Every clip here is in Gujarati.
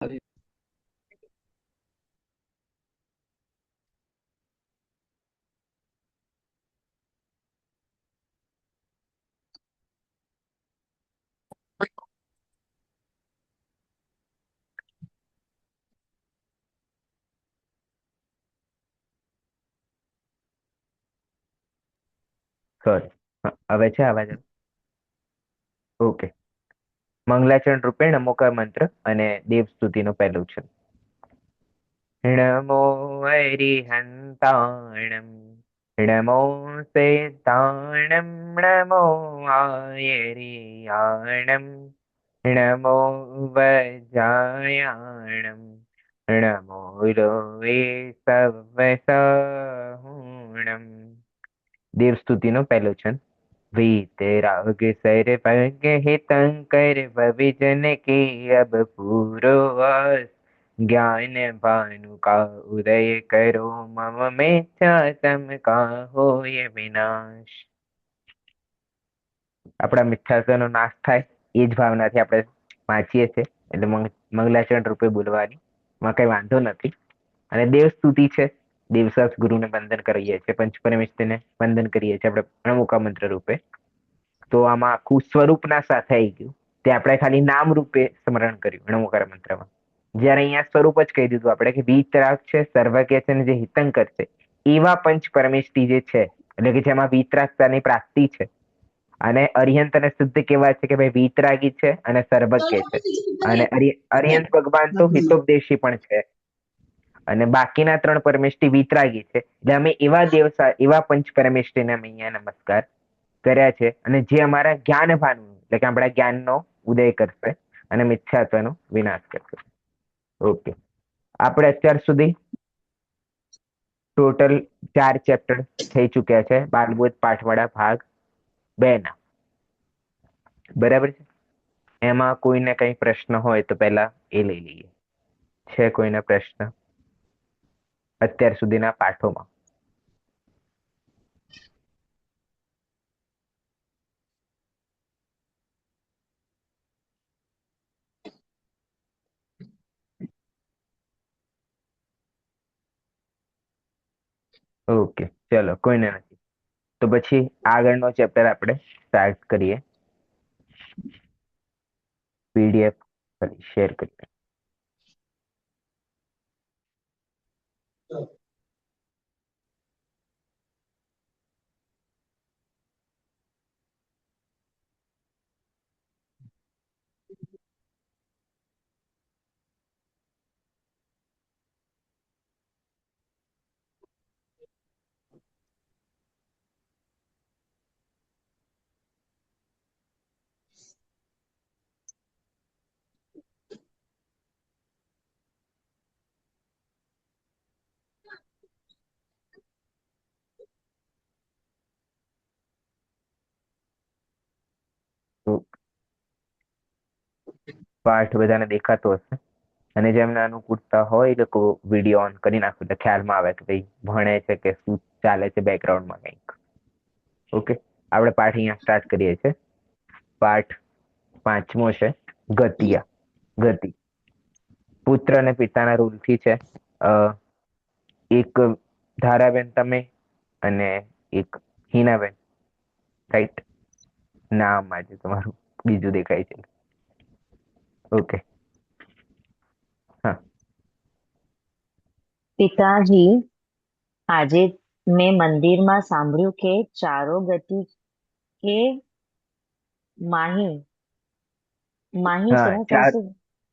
હવે સોરી. હવે છે અવાજ? ઓકે. મંગલાચરણ રૂપે નમોકાર મંત્ર અને દેવસ્તુતિનું પહેલું છે. નમો હરિહંતાણમ નમો સેતાણમ નમો આયરિયાણમ નમો વજાયાણમ નમો લોવે સવસહુણમ. દેવસ્તુતિનો પહેલો છંદ. वीतराग सर्वज्ञ हितंकर भविजन के अब पूर्ववास ज्ञान भानु का उदय करो मम मिथ्या तम का होय विनाश. આપણા મિથ્યાત્વનો નાશ થાય એ જ ભાવનાથી આપણે વાંચીએ છીએ, એટલે મંગલાચરણ રૂપે બોલવાની માં કઈ વાંધો નથી. અને દેવસ્તુતિ છે, દેવસાસ ગુરુને વંદન કરીએ છીએ, પંચપરમેશ્વરને વંદન કરીએ છીએ આપણે પ્રમુખા મંત્ર રૂપે. તો આમાં આખું સ્વરૂપના સાથે આવી ગયું, તે આપણે ખાલી નામ રૂપે સ્મરણ કર્યું નમોકાર મંત્રમાં. જ્યારે અહીંયા સ્વરૂપ જ કહી દીધું આપણે કે વીતરાગ છે, સર્વજ્ઞ છે અને જે હિતંકર છે એવા પંચ પરમેષ્ઠી જે છે, એટલે કે જેમાં વીતરાગતાની પ્રાપ્તિ છે. અને અરિહંત અને શુદ્ધ કેવા છે કે ભાઈ વીતરાગી છે અને સર્વજ્ઞ છે. અને અરિહંત ભગવાન તો હિતોપદેશી પણ છે. અને બાકીના ત્રણ પરમેષ્ઠી વિતરાગી છે, એટલે અમે એવા એવા પંચ પરમેષ્ઠીને અમે અહીંયા નમસ્કાર કર્યા છે. અને જે અમારા જ્ઞાન ભાન, એટલે કે આપણા જ્ઞાનનો ઉદય કરશે અને મિથ્યાત્વનો વિનાશ કરશે. ઓકે. આપણે અત્યાર સુધી ટોટલ 4 ચેપ્ટર થઈ ચુક્યા છે બાલબોધ પાઠવાળા ભાગ 2 ના. બરાબર છે? એમાં કોઈને કઈ પ્રશ્ન હોય તો પહેલા એ લઈ લઈએ. છે કોઈને પ્રશ્ન અત્યાર સુધીના પાઠોમાં? ઓકે, ચલો, કોઈને નથી. તો પછી આગળનો ચેપ્ટર આપણે સ્ટાર્ટ કરીએ. પીડીએફ શેર કરીએ. તો પાઠ બધાને દેખાતો હશે, અને જેમને અનુકૂળતા હોય એ લોકો વિડીયો ઓન કરી નાખો એટલે ખ્યાલમાં આવે કે ભાઈ ભણે છે કે શું ચાલે છે બેકગ્રાઉન્ડમાં કંઈક. ઓકે. આપણે પાઠ અહીંયા સ્ટાર્ટ કરીએ છીએ. પાઠ 5મો છે, ગતિયા. ગતિ પુત્ર અને પિતાના રૂલથી છે. એક ધારાબેન તમે અને એક હિનાબેન, રાઈટ? નામ આજે તમારું બીજું દેખાય છે. ઓકે. હા. પિતાજી, આજે મેં મંદિરમાં સાંભળ્યું કે ચારો ગતિ કે માહી માહી હા શું ચાર થશે?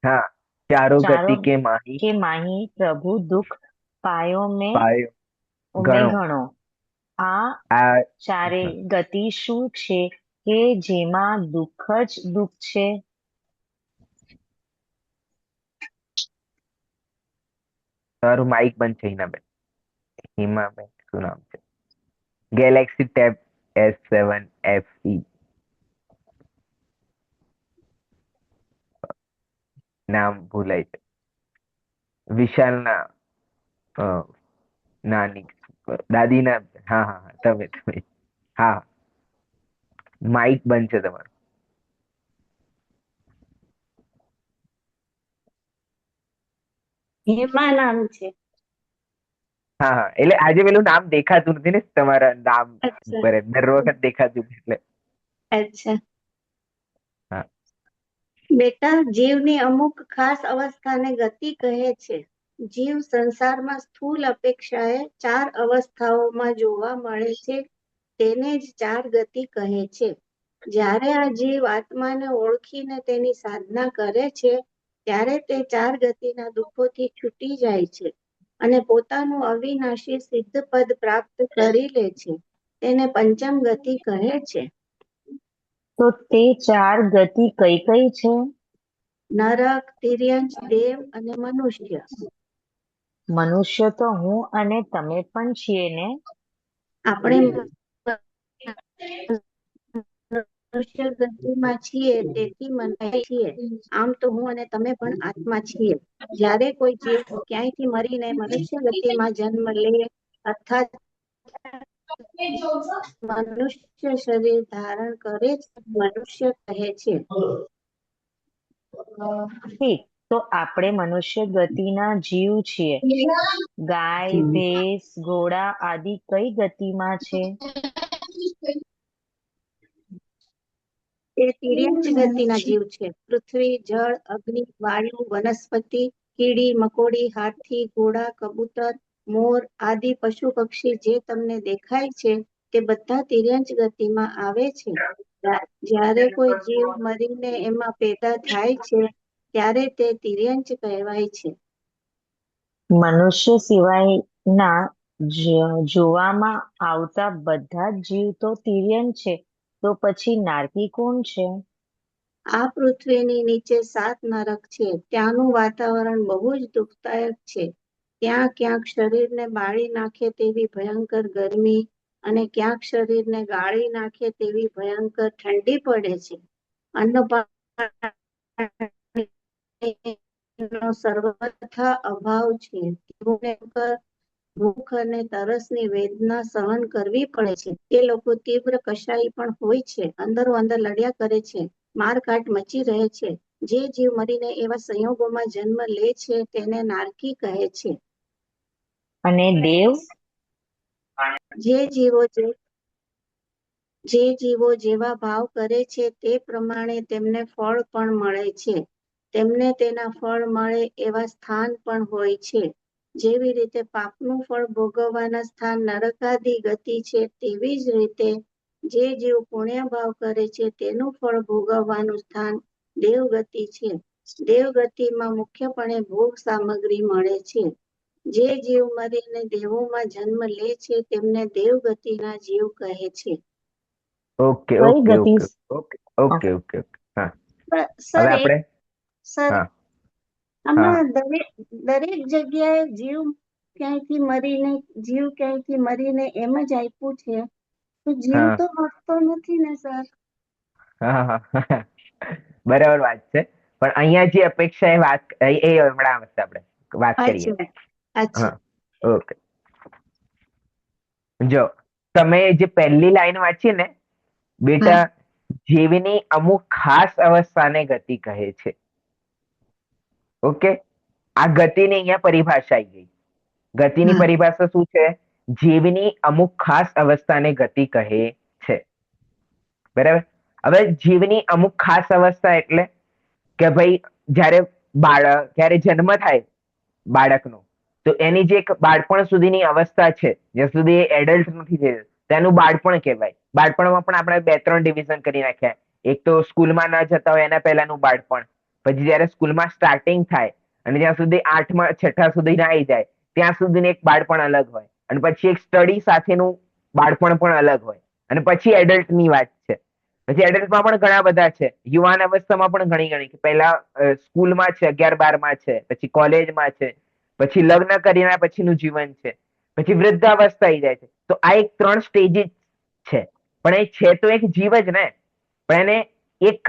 હા ચારો ચારો ગતિ કે માહી કે માહી પ્રભુ દુઃખ પાયો પાયો મેં ગણો. ઘણો. આ આ ચારે હા, ગતિ શું છે કે જેમાં દુઃખ જ દુઃખ છે? તમારું માઇક બંધ છે હિનાબેન. હિમાબેન શું નામ છે? Galaxy tab S7 FE. નામ ભૂલાય છે. વિશાલના અ, નાની દાદીના. હા હા હા, તમે. હા, માઇક બંધ છે તમારું. હેમા નામ છે. હા હા, એટલે આજે પેલું નામ દેખાતું નથી ને તમારા નામ અચ્છા. ઉપર દર વખત દેખાતું નથી એટલે. અચ્છા. હા. બેટા, જીવની અમુક ખાસ અવસ્થાને ગતિ કહે છે. જીવ સંસારમાં સ્થૂલ અપેક્ષાએ 4 અવસ્થાઓમાં જોવા મળે છે, તેને જ 4 ગતિ કહે છે. જ્યારે આ જીવ આત્માને ઓળખીને તેની સાધના કરે છે, ત્યારે તે 4 ગતિના દુઃખોથી છૂટી જાય છે અને પોતાનું અવિનાશી સિદ્ધ પદ પ્રાપ્ત કરી લે છે. તેને પંચમ ગતિ કહે છે. તો તે 4 ગતિ કઈ કઈ છે? નરક, તિર્યંચ, દેવ અને મનુષ્ય. મનુષ્ય તો હું અને તમે પણ છીએ ને? આપણે મનુષ્ય ગતિમાં છીએ, તેથી મનાય છીએ. આમ તો હું અને તમે પણ આત્મા છીએ. જ્યારે કોઈ જીવ ક્યાંયથી મરીને મનુષ્ય ગતિમાં જન્મ લે, અર્થાત મનુષ્ય શરીર ધારણ કરે છે, મનુષ્ય કહે છે. ઠીક, તો આપણે મનુષ્ય ગતિના જીવ છીએ. ગાય, ભેંસ, ઘોડા આદિ કઈ ગતિમાં છે? તે તિર્યંચ ગતિના જીવ છે. પૃથ્વી, જળ, અગ્નિ, વાયુ, વનસ્પતિ, કીડી, મકોડી, હાથી, ઘોડા, કબૂતર, મોર આદિ પશુ પક્ષી જે તમને દેખાય છે, તે બધા તિર્યંચ ગતિમાં આવે છે. જ્યારે કોઈ જીવ મરીને એમાં પેદા થાય છે, ત્યારે તે તિર્યંચ કહેવાય છે. મનુષ્ય સિવાયના જોવામાં આવતા બધા જ જીવ તો તિર્યન છે, તો પછી નારકી કોણ છે? આ પૃથ્વીની નીચે 7 નરક છે. ત્યાંનું વાતાવરણ બહુ જ દુઃખદાયક છે. ત્યાં ક્યાંક શરીરને બાળી નાખે તેવી ભયંકર ગરમી અને ક્યાંક શરીરને ગાળી નાખે તેવી ભયંકર ઠંડી પડે છે. અન્નપાણીનો સર્વથા અભાવ છે. તેઓને ભૂખ અને તરસની વેદના સહન કરવી પડે છે. તે લોકો તીવ્ર કશાયી પણ હોય છે. અંદરો અંદર લડ્યા કરે છે. મારકાટ મચી રહે છે. જે જીવ મરીને એવા સંયોગોમાં જન્મ લે છે, તેને નારકી કહે છે. અને દેવ? જે જીવો જે જીવો જેવા ભાવ કરે છે, તે પ્રમાણે તેમને ફળ પણ મળે છે. તેમને તેના ફળ મળે એવા સ્થાન પણ હોય છે. જેવી રીતે પાપનું ફળ ભોગવવાના સ્થાન નરકાદી ગતિ છે, તેવી જ રીતે જે જીવ પુણ્ય ભાવ કરે છે, તેનું ફળ ભોગવવાનું સ્થાન દેવગતિ છે. દેવગતિમાં મુખ્યપણે ભોગ સામગ્રી મળે છે. જે જીવ મરીને દેવોમાં જન્મ લે છે, તેમને દેવગતિના જીવ કહે છે. ઓકે કઈ ઓકે ગતિ? Okay okay okay okay okay. હા, સર હવે આપણે. સર હા હા આમાં દરેક જગ્યાએ ક્યાંયથી મરીને એમ જ આપ્યું છે, તો જીવ હા તો મળતો નથી ને સર. હા હા હા. બરાબર વાત છે. પણ અહીંયા જે અપેક્ષા એ વાત એ હમણાં આવશે આપણે વાત કરીએ. અચ્છા. હા, અચ્છા. ઓકે. જો તમે જે પહેલી લાઈન વાંચી ને, હા. બેટા, જીવની અમુક ખાસ અવસ્થાને ગતિ કહે છે. ઓકે, આ ગતિની અહીંયા પરિભાષા આવી ગઈ. ગતિની હા. પરિભાષા શું છે? જીવની અમુક ખાસ અવસ્થાને ગતિ કહે છે. બરાબર. હવે જીવની અમુક ખાસ અવસ્થા એટલે કે ભાઈ, જ્યારે જ્યારે જન્મ થાય બાળકનો, તો એની જે એક બાળપણ સુધીની અવસ્થા છે, જ્યાં સુધી એ એડલ્ટ નથી થયો, તેનું બાળપણ કહેવાય. બાળપણમાં પણ આપણે 2-3 ડિવિઝન કરી નાખ્યા. એક તો સ્કૂલમાં ન જતા હોય એના પહેલાનું બાળપણ, પછી જયારે સ્કૂલમાં સ્ટાર્ટિંગ થાય અને જ્યાં સુધી 8મા 6ઠ્ઠા સુધી ના આવી જાય, ત્યાં સુધીનું એક બાળપણ અલગ હોય, અને પછી એક સ્ટડી સાથેનું બાળપણ પણ અલગ હોય, અને પછી એડલ્ટની વાત છે. પછી એડલ્ટમાં પણ ઘણા બધા છે. યુવાન અવસ્થામાં પણ ઘણી ઘણી કે પહેલા સ્કૂલમાં છે, 11-12માં છે, પછી કોલેજમાં છે, પછી લગ્ન કર્યા પછીનું જીવન છે, પછી વૃદ્ધાવસ્થા આવી જાય છે. તો આ એક 3 સ્ટેજીસ છે. પણ એ છે તો એક જીવ જ ને. પણ એને એક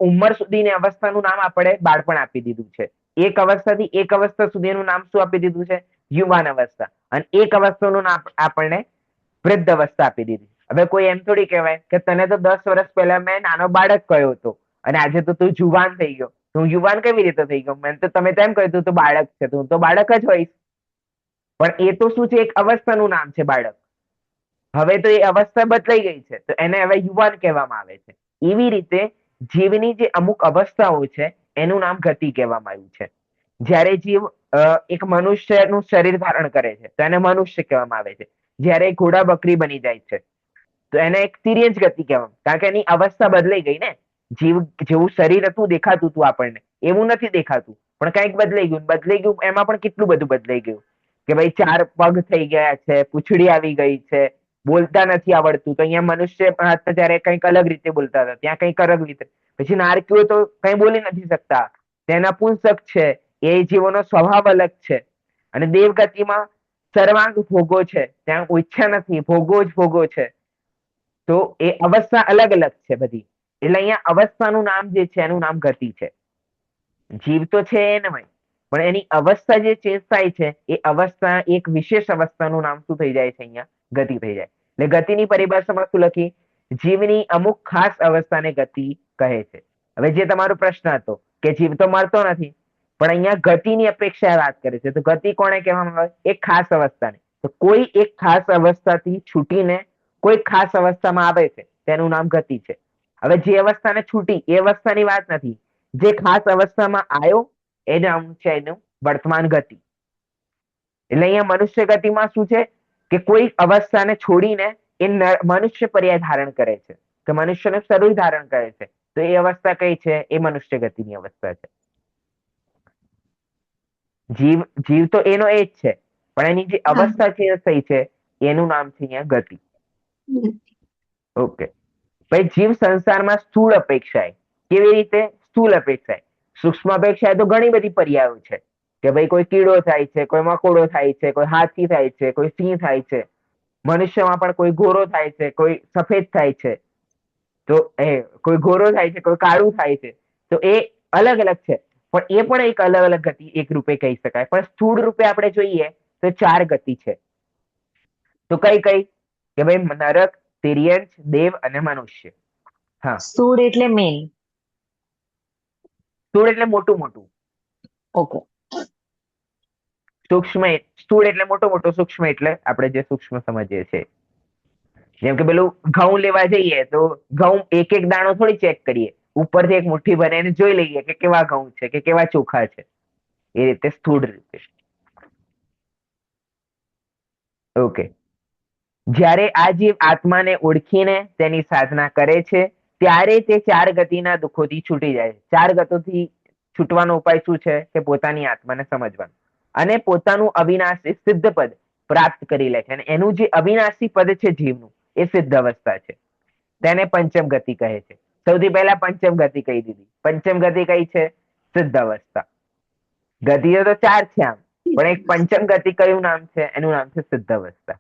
ઉંમર સુધીની અવસ્થાનું નામ આપણે બાળપણ આપી દીધું છે. એક અવસ્થાથી એક અવસ્થા સુધીનું નામ શું આપી દીધું છે? યુવાન અવસ્થા. અને એક અવસ્થાનું નામ આપણને વૃદ્ધ અવસ્થા આપી દીધી. હવે કોઈ એમ થોડી કહેવાય કે તને તો 10 વર્ષ પહેલા મેં નાનો બાળક કહ્યો હતો અને આજે તો તું જુવાન થઈ ગયો, તો હું યુવાન કેવી રીતે થઈ ગયો? મને તો તમે તેમ કહ્યું તો બાળક છે, તો હું તો બાળક જ હોઈશ. પણ એ તો શું છે, એક અવસ્થાનું નામ છે બાળક. હવે તો એ અવસ્થા બદલાઈ ગઈ છે, તો એને હવે યુવાન કહેવામાં આવે છે. એવી રીતે જીવની જે અમુક અવસ્થાઓ છે એનું નામ ગતિ કહેવામાં આવ્યું છે. જ્યારે જીવ એક મનુષ્યનું શરીર ધારણ કરે છે તો એને મનુષ્ય કહેવામાં આવે છે. જ્યારે ઘોડા બકરી બની જાય છે તો એને એક તિર્યંચ ગતિ કહેવામાં, કારણ કે એની અવસ્થા બદલાઈ ગઈ ને. જીવ જેવું શરીર હતું દેખાતું હતું આપણને, એવું નથી દેખાતું, પણ કંઈક બદલાઈ ગયું. એમાં પણ કેટલું બધું બદલાઈ ગયું કે ભાઈ 4 પગ થઈ ગયા છે, પૂંછડી આવી ગઈ છે, બોલતા નથી આવડતું. તો અહીંયા મનુષ્ય હતા ત્યારે કંઈક અલગ રીતે બોલતા હતા, ત્યાં કંઈક અલગ રીતે. પછી નારકીઓ તો કંઈ બોલી નથી શકતા, તેના પુંસક છે, એ જીવોનો સ્વભાવ અલગ છે. અને દેવગતિમાં સર્વાંગ ભોગો છે, ત્યાં ઈચ્છા નથી, ભોગો જ ભોગો છે. તો એ અવસ્થા અલગ અલગ છે બધી. એટલે અહીંયા અવસ્થાનું નામ જે છે એનું નામ ગતિ છે. જીવ તો છે એનમય, પણ એની અવસ્થા જે ચેન્જ થાય છે એ અવસ્થા, એક વિશેષ અવસ્થાનું નામ શું થઈ જાય છે? અહીંયા ગતિ થઈ જાય. એટલે ગતિની પરિભાષામાં શું લખી? જીવની અમુક ખાસ અવસ્થાને ગતિ કહે છે. હવે જે તમારો પ્રશ્ન હતો કે જીવ તો મળતો નથી, પણ અહીંયા ગતિની અપેક્ષા વાત કરે છે, તો ગતિ કોને કહેવામાં આવે? એક ખાસ અવસ્થાને. તો કોઈ એક ખાસ અવસ્થાથી છૂટીને કોઈ ખાસ અવસ્થામાં આવે છે તેનું નામ ગતિ છે. હવે જે અવસ્થાને છૂટી એ અવસ્થાની વાત નથી, જે ખાસ અવસ્થામાં આવ્યો એ નામ છે એનું વર્તમાન ગતિ. એટલે અહીંયા મનુષ્ય ગતિમાં શું છે કે કોઈ અવસ્થાને છોડીને એ મનુષ્ય પર્યાય ધારણ કરે છે, કે મનુષ્યનું શરીર ધારણ કરે છે. તો એ અવસ્થા કઈ છે? એ મનુષ્ય ગતિની અવસ્થા છે. જીવ તો એનો એ જ છે, પણ એની જે અવસ્થા છે થઈ છે એનું નામ છે અહીંયા ગતિ. ઓકે. ભાઈ જીવ સંસારમાં સ્થૂળ અપેક્ષાએ. કેવી રીતે સ્થૂળ અપેક્ષાએ? સૂક્ષ્મ અપેક્ષાએ તો ઘણી બધી પર્યાયો છે કે ભાઈ કોઈ કીડો થાય છે, કોઈ મકોડો થાય છે, કોઈ હાથી થાય છે, કોઈ સિંહ થાય છે. મનુષ્યમાં પણ કોઈ ગોરો થાય છે, કોઈ સફેદ થાય છે. તો કોઈ ગોરો થાય છે, કોઈ કાળું થાય છે. તો એ અલગ અલગ છે, પણ એ પણ એક અલગ અલગ ગતિ એક રૂપે કહી શકાય. પણ સ્થૂળ રૂપે આપણે જોઈએ તો 4 ગતિ છે. તો કઈ કઈ? કે ભાઈ નરક, તિર્યંચ, દેવ અને મનુષ્ય. હા, સ્થૂળ એટલે મેન. સ્થૂળ એટલે મોટું મોટું, ઓકે. સૂક્ષ્મ સ્થૂળ એટલે મોટો મોટો, સૂક્ષ્મ એટલે આપણે જે સૂક્ષ્મ સમજીએ છીએ. જેમ કે પેલું ઘઉં લેવા જઈએ તો ઘઉં એક એક દાણો થોડી ચેક કરીએ, ઉપરથી એક મુઠ્ઠી ભરીને જોઈ લઈએ કે કેવા ઘઉં છે, કે કેવા ચોખા છે. એ રીતે સ્થૂળ રીતે. ઓકે. જ્યારે આ જીવ આત્માને ઓળખીને તેની સાધના કરે છે ત્યારે તે 4 ગતિના દુઃખોથી છૂટી જાય છે. 4 ગતોથી છૂટવાનો ઉપાય શું છે? કે પોતાની આત્માને સમજવાનું અને પોતાનું અવિનાશી સિદ્ધ પદ પ્રાપ્ત કરી લે છે. અને એનું જે અવિનાશી પદ છે જીવનું, એ સિદ્ધ અવસ્થા છે. તેને પંચમ ગતિ કહે છે. સૌથી પહેલા પંચમ ગતિ કહી દીધી. પંચમ ગતિ કઈ છે? સિદ્ધ અવસ્થા. ગતિઓ તો 4 છે આમ, પણ એક પંચમ ગતિ કયું નામ છે? એનું નામ છે સિદ્ધ અવસ્થા.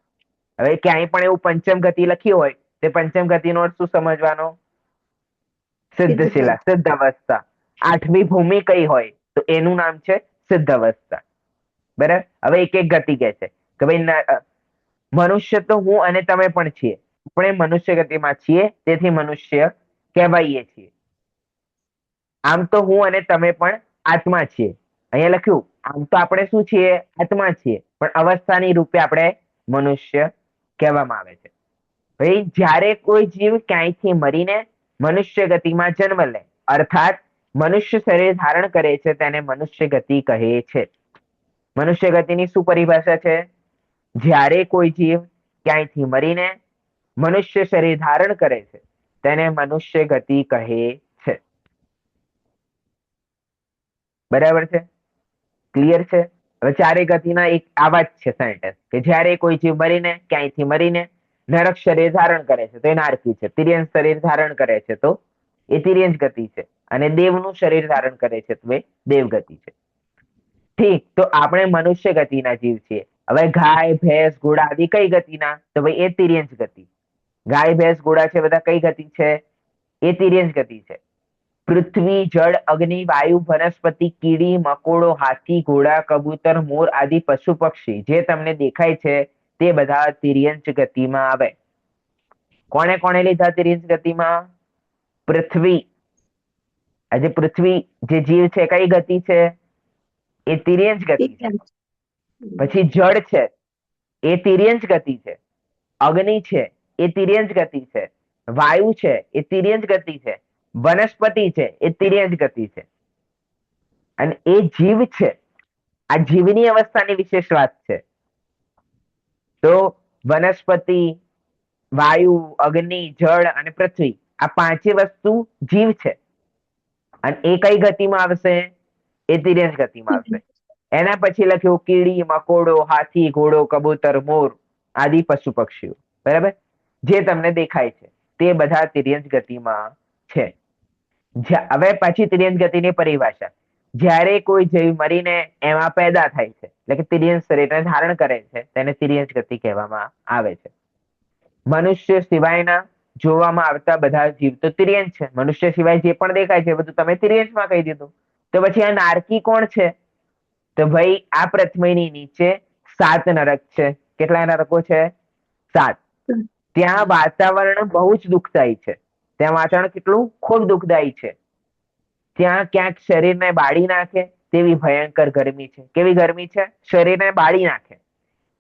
હવે ક્યાંય પણ એવું પંચમ ગતિ લખી હોય તે પંચમ ગતિનો અર્થ શું સમજવાનો? સિદ્ધશિલા, સિદ્ધ અવસ્થા. 8મી ભૂમિ કઈ હોય તો એનું નામ છે સિદ્ધ અવસ્થા. બરાબર. હવે એક એક ગતિ કે છે કે ભાઈ મનુષ્ય તો હું અને તમે પણ છીએ, આપણે મનુષ્ય ગતિમાં છીએ, તેથી મનુષ્ય કહેવાઈએ છીએ. આમ તો હું અને તમે પણ આત્મા છીએ. અહીંયા લખ્યું આમ તો આપણે શું છીએ? આત્મા છીએ, પણ અવસ્થાની રૂપે આપણે મનુષ્ય કહેવામાં આવે છે. ભાઈ જ્યારે કોઈ જીવ ક્યાંયથી મરીને મનુષ્ય ગતિમાં જન્મ લે, અર્થાત મનુષ્ય શરીર ધારણ કરે છે, તેને મનુષ્ય ગતિ કહે છે. મનુષ્ય ગતિની શું પરિભાષા છે? જ્યારે કોઈ જીવ ક્યાંયથી મરીને મનુષ્ય શરીર ધારણ કરે છે તેને મનુષ્ય ગતિ કહે છે. બરાબર છે? ક્લિયર છે? હવે 4 ગતિના એક આવા જ છે સેન્ટેન્સ કે જ્યારે કોઈ જીવ મરીને ક્યાંયથી મરીને નરક શરીર ધારણ કરે છે તો એ નારકી છે. તિર્યંચ શરીર ધારણ કરે છે તો એ તિર્યંચ ગતિ છે. અને દેવનું શરીર ધારણ કરે છે તો એ દેવગતિ છે. ઠીક. તો આપણે મનુષ્ય ગતિના જીવ છીએ. હવે ગાય, ભેંસ, ઘોડા આદિ કઈ ગતિના? તો ભાઈ એ તિર્યંચ ગતિ. ગાય, ભેંસ, ઘોડા છે બધા કઈ ગતિ છે? એ તિર્યંચ ગતિ છે. પૃથ્વી, જળ, અગ્નિ, વાયુ, વનસ્પતિ, કીડી, મકોડો, હાથી, ઘોડા, કબૂતર, મોર આદિ પશુ પક્ષી જે તમને દેખાય છે તે બધા તિર્યંચ ગતિમાં આવે. કોણે કોણે લીધા તિર્યંચ ગતિમાં? પૃથ્વી, આજે પૃથ્વી જે જીવ છે કઈ ગતિ છે? એ તિર્યંચ ગતિ છે. પછી જળ છે એ તિર્યંચ ગતિ છે. અગ્નિ છે એ તિર્યંચ ગતિ છે. વાયુ છે એ તિર્યંચ ગતિ છે. વનસ્પતિ છે એ તિર્યંચ ગતિ છે. અને એ જીવ છે, આ જીવની અવસ્થાની વિશેષ વાત છે. તો વનસ્પતિ, વાયુ, અગ્નિ, જળ અને પૃથ્વી, આ પાંચે વસ્તુ જીવ છે. અને એ કઈ ગતિમાં આવશે? એ તિર્યંચ ગતિમાં આવશે. એના પછી લખ્યું કીડી, મકોડો, હાથી, ઘોડો, કબૂતર, મોર આદિ પશુ પક્ષીઓ. બરાબર? જે તમને દેખાય છે તે બધા તિર્યંચ ગતિમાં છે. હવે પછી તિર્યંચ ગતિની પરિભાષા. જ્યારે કોઈ જીવ મરીને એમાં પેદા થાય છે, એટલે કે તિર્યંચ શરીરને ધારણ કરે છે, તેને તિર્યંચ ગતિ કહેવામાં આવે છે. મનુષ્ય સિવાયના જોવામાં આવતા બધા જીવ તો તિર્યંચ છે. મનુષ્ય સિવાય જે પણ દેખાય છે બધું તમે તિર્યંચમાં કહી દીધું. તો પછી આ નારકી કોણ છે? તો ભાઈ આ પૃથ્વીની નીચે 7 નરક છે. કેટલા નરકો છે? 7. ત્યાં વાતાવરણ બહુ જ દુઃખદાયી છે. ત્યાં વાતાવરણ કેટલું? ખૂબ દુઃખદાયી છે. ત્યાં ક્યાંક શરીરને બાળી નાખે તેવી ભયંકર ગરમી છે. કેવી ગરમી છે? શરીરને બાળી નાખે.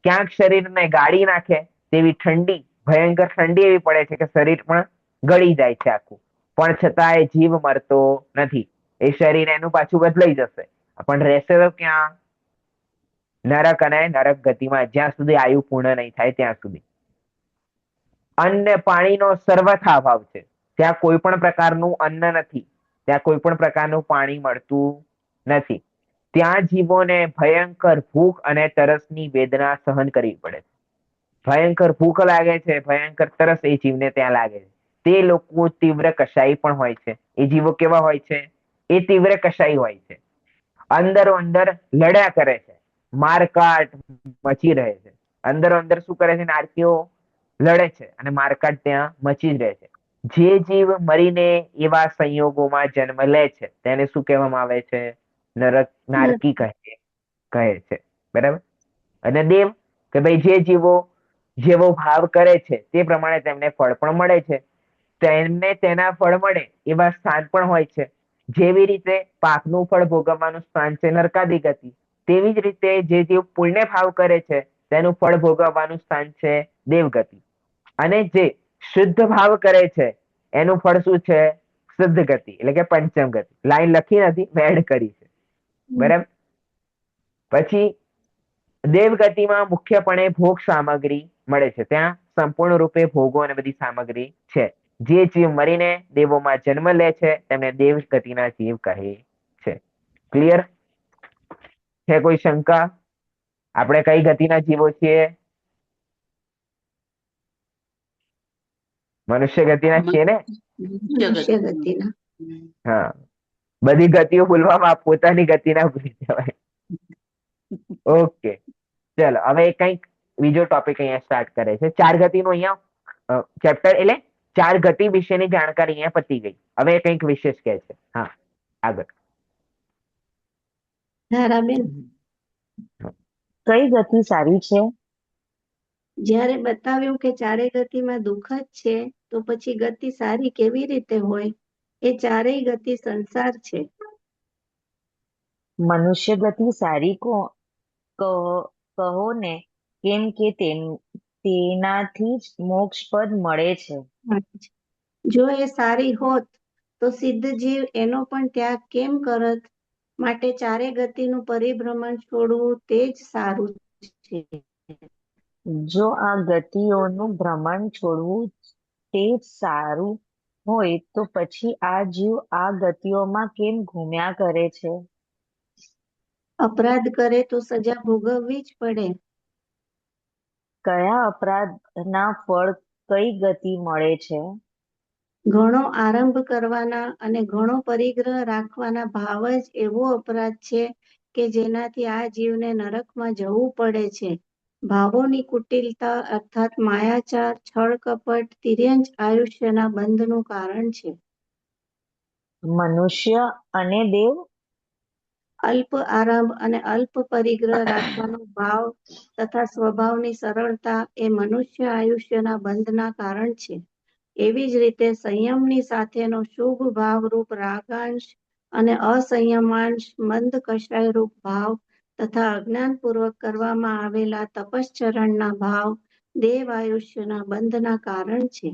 ક્યાંક શરીરને ગાળી નાખે તેવી ઠંડી, ભયંકર ઠંડી એવી પડે છે કે શરીર પણ ગળી જાય છે આખું. પણ છતાં એ જીવ મરતો નથી. એ શરીર એનું પાછું બદલાઈ જશે, પણ રહેશે તો ક્યાં? નરક અને નરક ગતિમાં, જ્યાં સુધી આયુ પૂર્ણ નહીં થાય ત્યાં સુધી. અન્ન પાણીનો સર્વથા અભાવ છે. ત્યાં કોઈ પણ પ્રકારનું અન્ન નથી. ત્યાં કોઈ પણ પ્રકારનું પાણી મળતું નથી. ત્યાં જીવોને ભયંકર ભૂખ અને તરસની વેદના સહન કરવી પડે છે. ભયંકર ભૂખ લાગે છે, ભયંકર તરસ એ જીવને ત્યાં લાગે છે. તે લોકો તીવ્ર કશાઈ પણ હોય છે. એ જીવો કેવા હોય છે? એ તીવ્ર કશાઈ હોય છે. અંદરો અંદર લડ્યા કરે છે, મારકાટ મચી રહે છે. અંદરો અંદર શું કરે છે? નારકીઓ લડે છે અને મારકાટ ત્યાં મચી જ રહે છે. જે જીવ મરીને એવા સંયોગોમાં જન્મ લે છે તેને શું કહેવામાં આવે છે? નારકી કહે છે. બરાબર? અને દેવ, કે ભાઈ જે જીવો જેવો ભાવ કરે છે તે પ્રમાણે તેમને ફળ પણ મળે છે. તેમને તેના ફળ મળે એવા સ્થાન પણ હોય છે. જેવી રીતે પાપનું ફળ ભોગવવાનું સ્થાન છે નરકાદી ગતિ, તેવી જ રીતે જે જીવ પુણ્ય ભાવ કરે છે તેનું ફળ ભોગવવાનું સ્થાન છે દેવગતિ. અને જે શુદ્ધ ભાવ કરે છે એનું ફળ શું છે? શુદ્ધ ગતિ, એટલે કે પંચમ ગતિ. લાઈન લખી નથી, મેં એડ કરી છે. બરાબર? પછી દેવગતિમાં મુખ્યપણે ભોગ સામગ્રી મળે છે. ત્યાં સંપૂર્ણ રૂપે ભોગો અને બધી સામગ્રી છે. જે જીવ મરીને દેવોમાં જન્મ લે છે તેમને દેવ ગતિના જીવ કહે છે. ક્લિયર છે? કોઈ શંકા? આપણે કઈ ગતિના જીવો છીએ? મનુષ્ય ગતિના છીએ ને? મનુષ્ય ગતિના. હા. બધી ગતિઓ ભૂલવામાં પોતાની ગતિ ના ભૂલી જવાય. ઓકે, ચલો હવે કંઈક બીજો ટોપિક અહીંયા સ્ટાર્ટ કરે છે. 4 ગતિનું અહીંયા ચેપ્ટર, એટલે 4 ગતિ વિશેની જાણકારી અહીંયા પતી ગઈ. હવે કંઈક વિશેષ કહે છે. હા, આગળ. ધારાબેન, કઈ ગતિ સારી છે? જ્યારે બતાવ્યું કે ચારે ગતિમાં દુઃખ જ છે, તો પછી ગતિ સારી કેવી રીતે હોય? એ ચારેય ગતિ સંસાર છે. મનુષ્ય ગતિ સારી કહો ને, કેમ કે તેનાથી જ મોક્ષ પદ મળે છે. જો એ સારી હોત તો સિદ્ધ જીવ એનો પણ ત્યાગ કેમ કરત? માટે ચારે ગતિનું પરિભ્રમણ છોડવું તે જ સારું છે. જો આ ગતિઓનું ભ્રમણ છોડવું તે જ સારું હોય તો પછી આ જીવ આ ગતિઓમાં કેમ ઘૂમ્યા કરે છે? અપરાધ કરે તો સજા ભોગવવી જ પડે. કયા અપરાધના ફળ કઈ ગતિ મળે છે? ઘણો આરંભ કરવાના અને ઘણો પરિગ્રહ રાખવાના ભાવ જ એવો અપરાધ છે કે જેનાથી આ જીવને નરકમાં જવું પડે છે. ભાવોની કુટિલતા અર્થાત માયાચાર, છળ કપટ તિર્યંચ આયુષ્યના બંધનું કારણ છે. મનુષ્ય અને દેવ? અલ્પ આરંભ અને અલ્પ પરિગ્રહ રાખવાનો ભાવ તથા સ્વભાવની સરળતા એ મનુષ્ય આયુષ્યના બંધના કારણ છે. એવી જ રીતે સંયમની સાથેનો શુભ ભાવરૂપ રાગાંશ અને અસંયમાંશ મંદ કષાયરૂપ ભાવ તથા અજ્ઞાનપૂર્વક કરવામાં આવેલા તપશ્ચરણના ભાવ દેવ આયુષ્યના બંધના કારણ છે.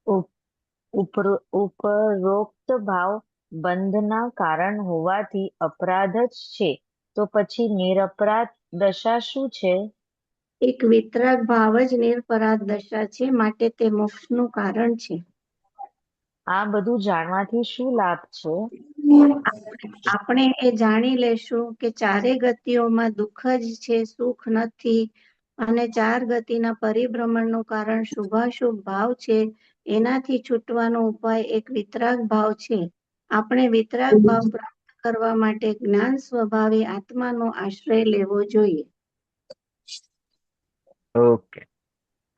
ઉપ- ઉપરોક્ત ભાવ બંધના કારણ હોવાથી અપરાધ જ છે, તો પછી નિરપરાધ દશા શું છે? એક વિતરાગ ભાવ જ નિરપરાધ દશા છે, માટે તે મોક્ષનું કારણ છે. આ બધું જાણવાથી શું લાભ છે? આપણે એ જાણી લેશું કે ચારે ગતિઓમાં દુઃખ જ છે, સુખ નથી, અને ચાર ગતિના પરિભ્રમણનું કારણ શુભાશુભ ભાવ છે. એનાથી છૂટવાનો ઉપાય એક વિતરાગ ભાવ છે. આપણે વિતરાગ ભાવ પ્રાપ્ત કરવા માટે જ્ઞાન સ્વભાવે આત્માનો આશ્રય લેવો જોઈએ. ઓકે,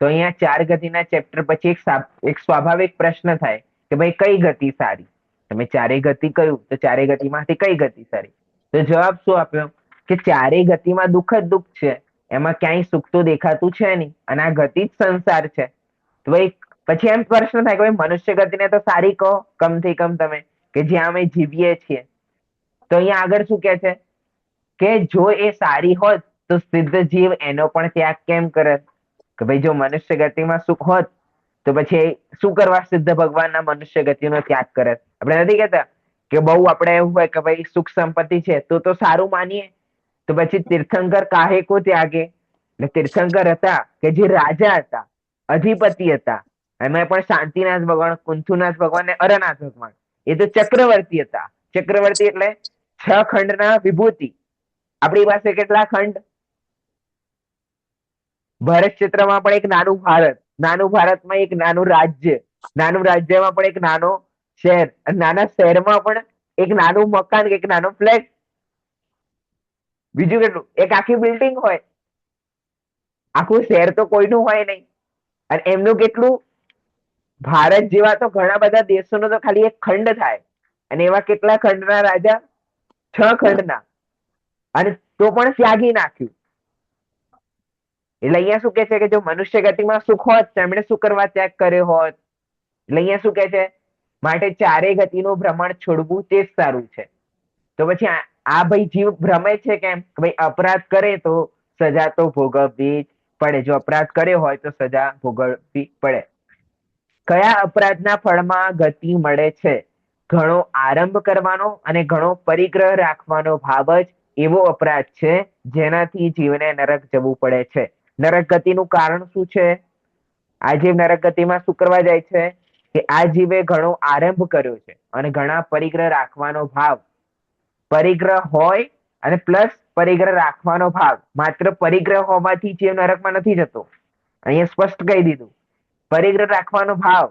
તો અહીંયા ચાર ગતિના ચેપ્ટર પછી એક સ્વાભાવિક પ્રશ્ન થાય કે ભાઈ કઈ ગતિ સારી? તમે ચારેય ગતિ કહ્યું તો ચારેય ગતિમાંથી કઈ ગતિ સારી? તો જવાબ શું આપ્યો કે ચારેય ગતિમાં દુઃખ જ દુઃખ છે, એમાં ક્યાંય સુખ તો દેખાતું છે નહીં, અને આ ગતિ જ સંસાર છે. તો ભાઈ પછી એમ પ્રશ્ન થાય કે ભાઈ મનુષ્ય ગતિને તો સારી કહો કમથી કમ તમે, કે જ્યાં અમે જીવીએ છીએ. તો અહીંયા આગળ શું કે છે કે જો એ સારી હોત તો સિદ્ધ જીવ એનો પણ ત્યાગ કેમ કરે? કે ભાઈ જો મનુષ્ય ગતિમાં સુખ હોત તો પછી શું કરવા સિદ્ધ ભગવાનના મનુષ્ય ગતિનો ત્યાગ કરે? આપણે નથી કહેતા કે બહુ આપણે એવું હોય કે ભાઈ સુખ સંપત્તિ છે તો સારું માનીએ, તો પછી તીર્થંકર કાહે કો ત્યાગે? એટલે તીર્થંકર હતા કે જે રાજા હતા, અધિપતિ હતા, એમાં પણ શાંતિનાથ ભગવાન, કુંથુનાથ ભગવાન ને અરનાથ ભગવાન, એ તો ચક્રવર્તી હતા. ચક્રવર્તી એટલે 6 ખંડના વિભૂતિ. આપણી પાસે કેટલા ખંડ? ભારત ક્ષેત્રમાં પણ એક નાનું ભારત, નાનું ભારતમાં એક નાનું રાજ્ય, નાનું રાજ્યમાં પણ એક નાનો શહેર, અને નાના શહેરમાં પણ એક નાનું મકાન કે એક નાનો ફ્લેટ. બીજું કેટલું? એક આખી બિલ્ડિંગ હોય. આખું શહેર તો કોઈનું હોય નહીં. અને એમનું કેટલું? ભારત જેવા તો ઘણા બધા દેશોનો તો ખાલી એક ખંડ થાય, અને એવા કેટલા ખંડના રાજા? 6 ખંડના. અને તો પણ ત્યાગી નાખ્યું. એટલે અહીંયા શું કે છે કે જો મનુષ્ય ગતિમાં સુખ હોત તો એમણે શું કરવા ત્યાગ કર્યો હોત? એટલે અહીંયા શું કે છે? માટે ચારેય ગતિનું ભ્રમણ છોડવું તે જ સારું છે. તો પછી આ ભાઈ જીવ ભ્રમે છે કેમ? કે ભાઈ અપરાધ કરે તો સજા તો ભોગવવી જ પડે. જો અપરાધ કર્યો હોય તો સજા ભોગવવી પડે. કયા અપરાધના ફળમાં ગતિ મળે છે? ઘણો આરંભ કરવાનો અને ઘણો પરિગ્રહ રાખવાનો ભાવ જ એવો અપરાધ છે જેનાથી જીવને નરક જવું પડે છે. નરક ગતિનું કારણ શું છે? આ જીવ નરક ગતિમાં શું કરવા જાય છે? કે આ જીવે ઘણો આરંભ કર્યો છે અને ઘણા પરિગ્રહ રાખવાનો ભાવ. પરિગ્રહ હોય અને પ્લસ પરિગ્રહ રાખવાનો ભાવ. માત્ર પરિગ્રહ હોવાથી જીવ નરકમાં નથી જતો. અહીંયા સ્પષ્ટ કહી દીધું, પરિગ્રહ રાખવાનો ભાવ.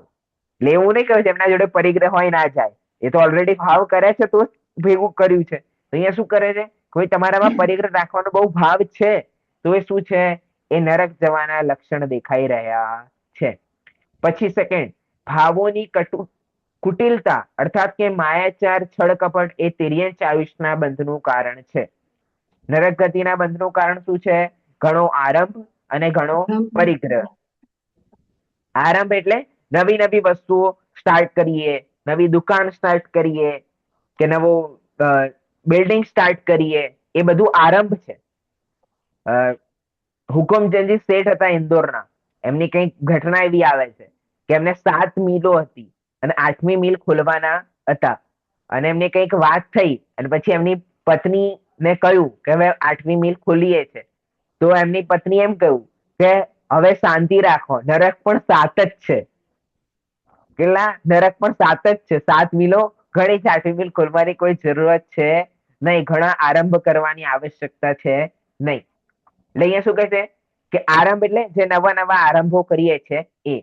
એટલે એવું નહીં કહ્યું જેમના જોડે પરિગ્રહ હોય ના જાય, એ તો ઓલરેડી ભાવ કરે છે તો ભેગું કર્યું છે. તો અહીંયા શું કરે છે? કોઈ તમારામાં પરિગ્રહ રાખવાનો બહુ ભાવ છે તો એ શું છે? એ નરક જવાના લક્ષણ દેખાઈ રહ્યા છે. પછી સેકન્ડ, ભાવોની કુટિલતા અર્થાત કે માયાચાર, છળ કપટ એ તિર્યંચ આયુષ્યના બંધનું કારણ છે. નરક ગતિના બંધનું કારણ શું છે? ઘણો આરંભ અને ઘણો પરિગ્રહ. આરંભ એટલે નવી નવી વસ્તુઓ સ્ટાર્ટ કરીએ, નવી દુકાન સ્ટાર્ટ કરીએ, કે નવો બિલ્ડિંગ સ્ટાર્ટ કરીએ, એ બધું આરંભ છે. હુકુમચંદજી શેઠ હતા ઇન્દોરના, એમની કંઈક ઘટના એવી આવે છે કે એમને 7 મિલો હતી અને 8મી મિલ ખોલવાના હતા, અને એમને કંઈક વાત થઈ અને પછી એમની પત્ની ને કહ્યું કે હવે 8મી મિલ ખોલીએ છે. તો એમની પત્ની એમ કહ્યું કે હવે શાંતિ રાખો, નરક પણ 7 જ છે. કેટલા? નરક પણ 7 જ છે. 7 મિલો ઘણી છે, 8મી મિલ ખોલવાની કોઈ જરૂરત છે નહીં, ઘણા આરંભ કરવાની આવશ્યકતા છે નહીં. એટલે અહીંયા શું કહે છે કે આરંભ એટલે જે નવા નવા આરંભો કરીએ છે એ.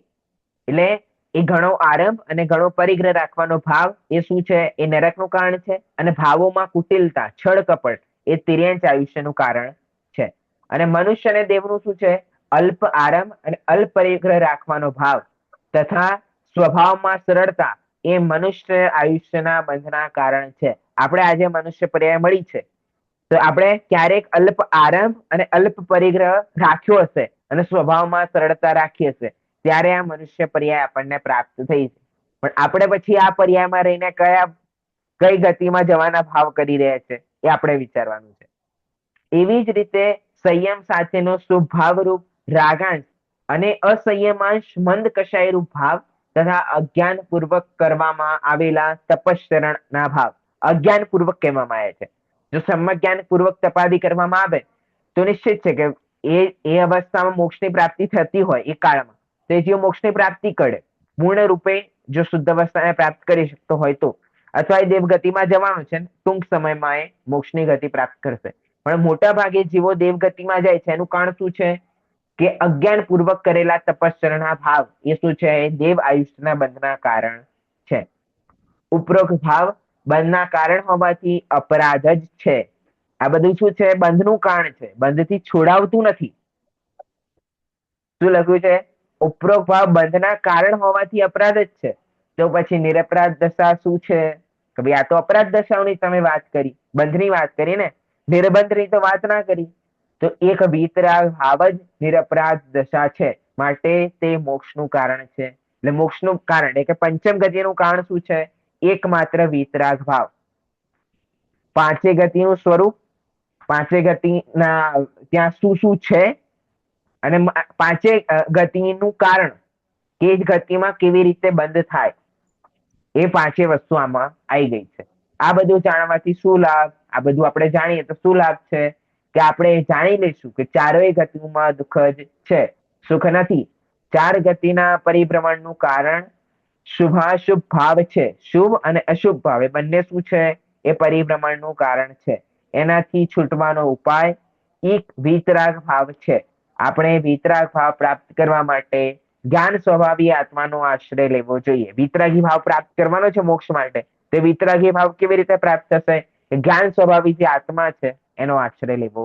એટલે એ ઘણો આરંભ અને ઘણો પરિગ્રહ રાખવાનો ભાવ એ શું છે? એ નરકનું કારણ છે. અને ભાવોમાં કુટિલતા, છળ કપટ એ તિર્યંચ આયુષ્યનું કારણ છે. અને મનુષ્ય અને દેવનું શું છે? અલ્પ આરંભ અને અલ્પ પરિગ્રહ રાખવાનો ભાવ તથા સ્વભાવમાં સરળતા એ મનુષ્ય આયુષ્યના બંધના કારણ છે. આપણે આજે મનુષ્ય પર્યાય મળી છે તો આપણે ક્યારેક અલ્પ આરંભ અને અલ્પ પરિગ્રહ રાખ્યો હશે અને સ્વભાવમાં સરળતા રાખી હશે, ત્યારે આ મનુષ્ય પર્યાય આપણને પ્રાપ્ત થઈ છે. પણ આપણે પછી આ પર્યાયમાં રહીને કઈ ગતિમાં જવાના ભાવ કરી રહ્યા છે એ આપણે વિચારવાનું છે. એવી જ રીતે સંયમ સાથેનો સ્વભાવરૂપ રાગાંશ અને અસંયમાંશ મંદ કષાયરૂપ ભાવ તથા અજ્ઞાન પૂર્વક કરવામાં આવેલા તપશ્ચરણના ભાવ અજ્ઞાન પૂર્વક કહેવામાં આવે છે. જો સમજ્ઞાન પૂર્વક તપાદી કરવામાં આવે તો નિશ્ચિત છે કે એ અવસ્થામાં મોક્ષની પ્રાપ્તિ થતી હોય એ કાળમાં તો એ જીવ મોક્ષની પ્રાપ્તિ કરે પૂર્ણ રૂપે જો શુદ્ધ અવસ્થાને પ્રાપ્ત કરી શકતો હોય તો, અથવા એ દેવગતિમાં જવાનું છે ટૂંક સમયમાં એ મોક્ષની ગતિ પ્રાપ્ત કરશે. પણ મોટા ભાગે જીવો દેવગતિમાં જાય છે એનું કારણ શું છે કે અજ્ઞાન પૂર્વક કરેલા તપશ્ચરણના ભાવ એ શું છે દેવ આયુષ્યના બંધના કારણ છે. ઉપરોક્ત ભાવ બંધના કારણ હોવાથી અપરાધ જ છે. આ બધું શું છે બંધનું કારણ છે, બંધથી છોડાવતું નથી. શું લખ્યું છે? ઉપરોક્ત ભાવ બંધના કારણ હોવાથી અપરાધ જ છે. તો પછી નિરપરાધ દશા શું છે? કે ભાઈ આ તો અપરાધ દશાઓની તમે વાત કરી, બંધની વાત કરી ને, નિર્બંધની તો વાત ના કરી. તો એક વિતરાગ ભાવ જ નિરપરાધ દશા છે, માટે તે મોક્ષનું કારણ છે. એટલે મોક્ષનું કારણ એટલે કે પંચમ ગતિનું કારણ શું છે? એકમાત્ર વિતરાગ ભાવ. પાંચે ગતિનું સ્વરૂપ, પાંચે ગતિના ત્યાં શું શું છે અને પાંચે ગતિનું કારણ કે જ ગતિમાં કેવી રીતે બંધ થાય એ પાંચે વસ્તુ આમાં આવી ગઈ છે. આ બધું જાણવાથી શું લાભ? આ બધું આપણે જાણીએ તો શું લાભ છે કે આપણે જાણી લઈશું કે ચારેય ગતિઓમાં દુઃખ જ છે, સુખ નથી. ચાર ગતિના પરિભ્રમણનું કારણ શુભાશુભ ભાવ છે. શુભ અને અશુભ ભાવ એ બંને શું છે? એ પરિભ્રમણનું કારણ છે. એનાથી છૂટવાનો ઉપાય એક વિતરાગ ભાવ છે. આપણે વિતરાગ ભાવ પ્રાપ્ત કરવા માટે જ્ઞાન સ્વભાવી આત્માનો આશ્રય લેવો જોઈએ. વિતરાગી ભાવ પ્રાપ્ત કરવાનો છે મોક્ષ માટે. તે વિતરાગી ભાવ કેવી રીતે પ્રાપ્ત થશે? જ્ઞાન સ્વભાવી જે આત્મા છે એનો આશ્રય લેવો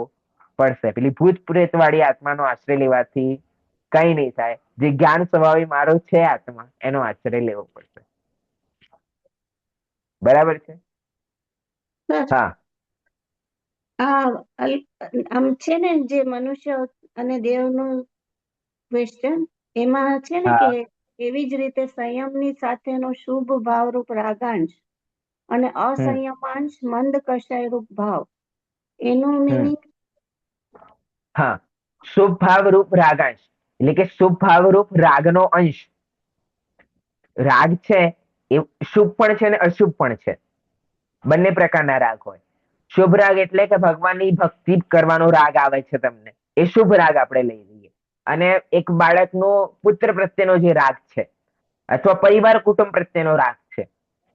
પડશે. પેલી ભૂત પ્રેત વાળી આત્માનો આશ્રય લેવાથી કઈ નહીં થાય. જે જ્ઞાન સ્વભાવી મારો છે આત્મા એનો આશ્રય લેવો પડશે. બરાબર છે? સર, હા આમ છે ને જે મનુષ્ય અને દેવનું ક્વેશ્ચન એમાં છે ને કે હા એવી જ રીતે સંયમની સાથેનો શુભ ભાવરૂપ રાગાંશ અને અસંયમાંશ મંદ કષાયરૂપ ભાવ એનું મિનિંગ હા શુભ ભાવ રૂપ રાગાંશ એટલે કે શુભ ભાવ રૂપ રાગનો અંશ. રાગ છે એ શુભ પણ છે અને અશુભ પણ છે. બંને પ્રકારના રાગ હોય. શુભ રાગ એટલે કે ભગવાનની ભક્તિ કરવાનો રાગ આવે છે તમને, એ શુભ રાગ આપણે લઈ લઈએ. અને એક બાળકનો પુત્ર પ્રત્યેનો જે રાગ છે અથવા પરિવાર કુટુંબ પ્રત્યેનો રાગ છે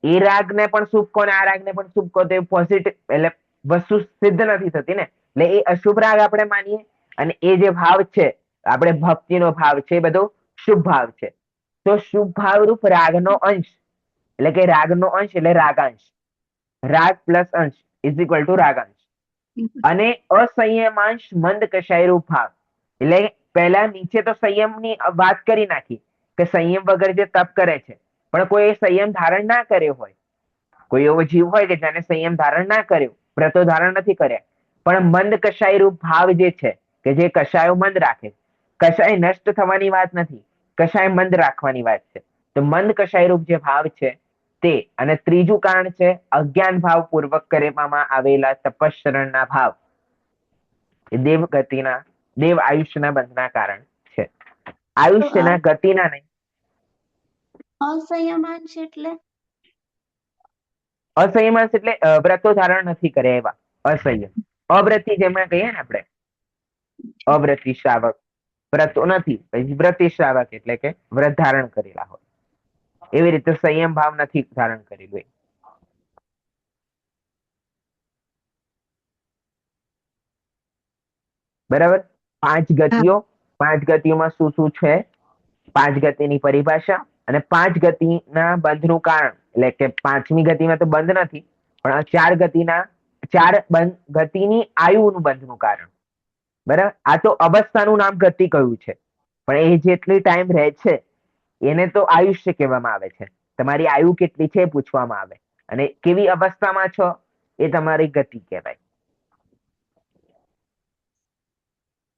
એ રાગને પણ શુભ કહો ને આ રાગને પણ શુભ કહો તો એ પોઝિટિવ એટલે વસ્તુ સિદ્ધ નથી થતી ને. એટલે એ અશુભ રાગ આપણે માનીએ અને એ જે ભાવ છે આપણે ભક્તિનો ભાવ છે એ બધો શુભ ભાવ છે. તો શુભ ભાવ રૂપ રાગનો અંશ એટલે કે રાગનો અંશ એટલે રાગાંશ. રાગ પ્લસ અંશ ઇઝ ઇક્વલ ટુ રાગાંશ. અને અસંયમાંશ મંદ કષાયરૂપ ભાવ એટલે પહેલા નીચે તો સંયમની વાત કરી નાખી કે સંયમ વગર જે તપ કરે છે પણ કોઈ સંયમ ધારણ ના કર્યો હોય, કોઈ એવો જીવ હોય કે જેને સંયમ ધારણ ના કર્યો, વ્રતો ધારણ નથી કર્યા, પણ મંદ કષાયરૂપ ભાવ જે છે કે જે કષાયો મંદ રાખે. કષાય નષ્ટ થવાની વાત નથી, કષાય મંદ રાખવાની વાત છે. તો મંદ કષાયરૂપ જે ભાવ છે તે, અને ત્રીજું કારણ છે અજ્ઞાન ભાવ પૂર્વક કરવામાં આવેલા તપશ્ચરણના ભાવ એ દેવ આયુષ્યના બંધના કારણ છે. આયુષ્યના ગતિના નહીં. અસંયમાંશ એટલે અસંયમાંશ એટલે વ્રતો ધારણ નથી કર્યા એવા અસંયમ. અવ્રતી જેમાં કહીએ ને આપણે અવ્રતી શ્રાવક, વ્રતો નથી પછી વ્રતી શ્રાવક એટલે કે વ્રત ધારણ કરેલા હોય. એવી રીતે સંયમ ભાવ નથી ધારણ કરેલું. બરાબર. પાંચ ગતિઓમાં શું શું છે, પાંચ ગતિની પરિભાષા અને પાંચ ગતિના બંધનું કારણ. એટલે કે પાંચમી ગતિમાં તો બંધ નથી પણ ચાર ગતિની આયુનું બંધનું કારણ. બરાબર. આ તો અવસ્થાનું નામ ગતિ કયું છે પણ એ જેટલી ટાઈમ રહે છે એને તો આયુષ્ય કહેવામાં આવે છે. તમારી આયુ કેટલી છે એ પૂછવામાં આવે અને કેવી અવસ્થામાં છો એ તમારી ગતિ કહેવાય.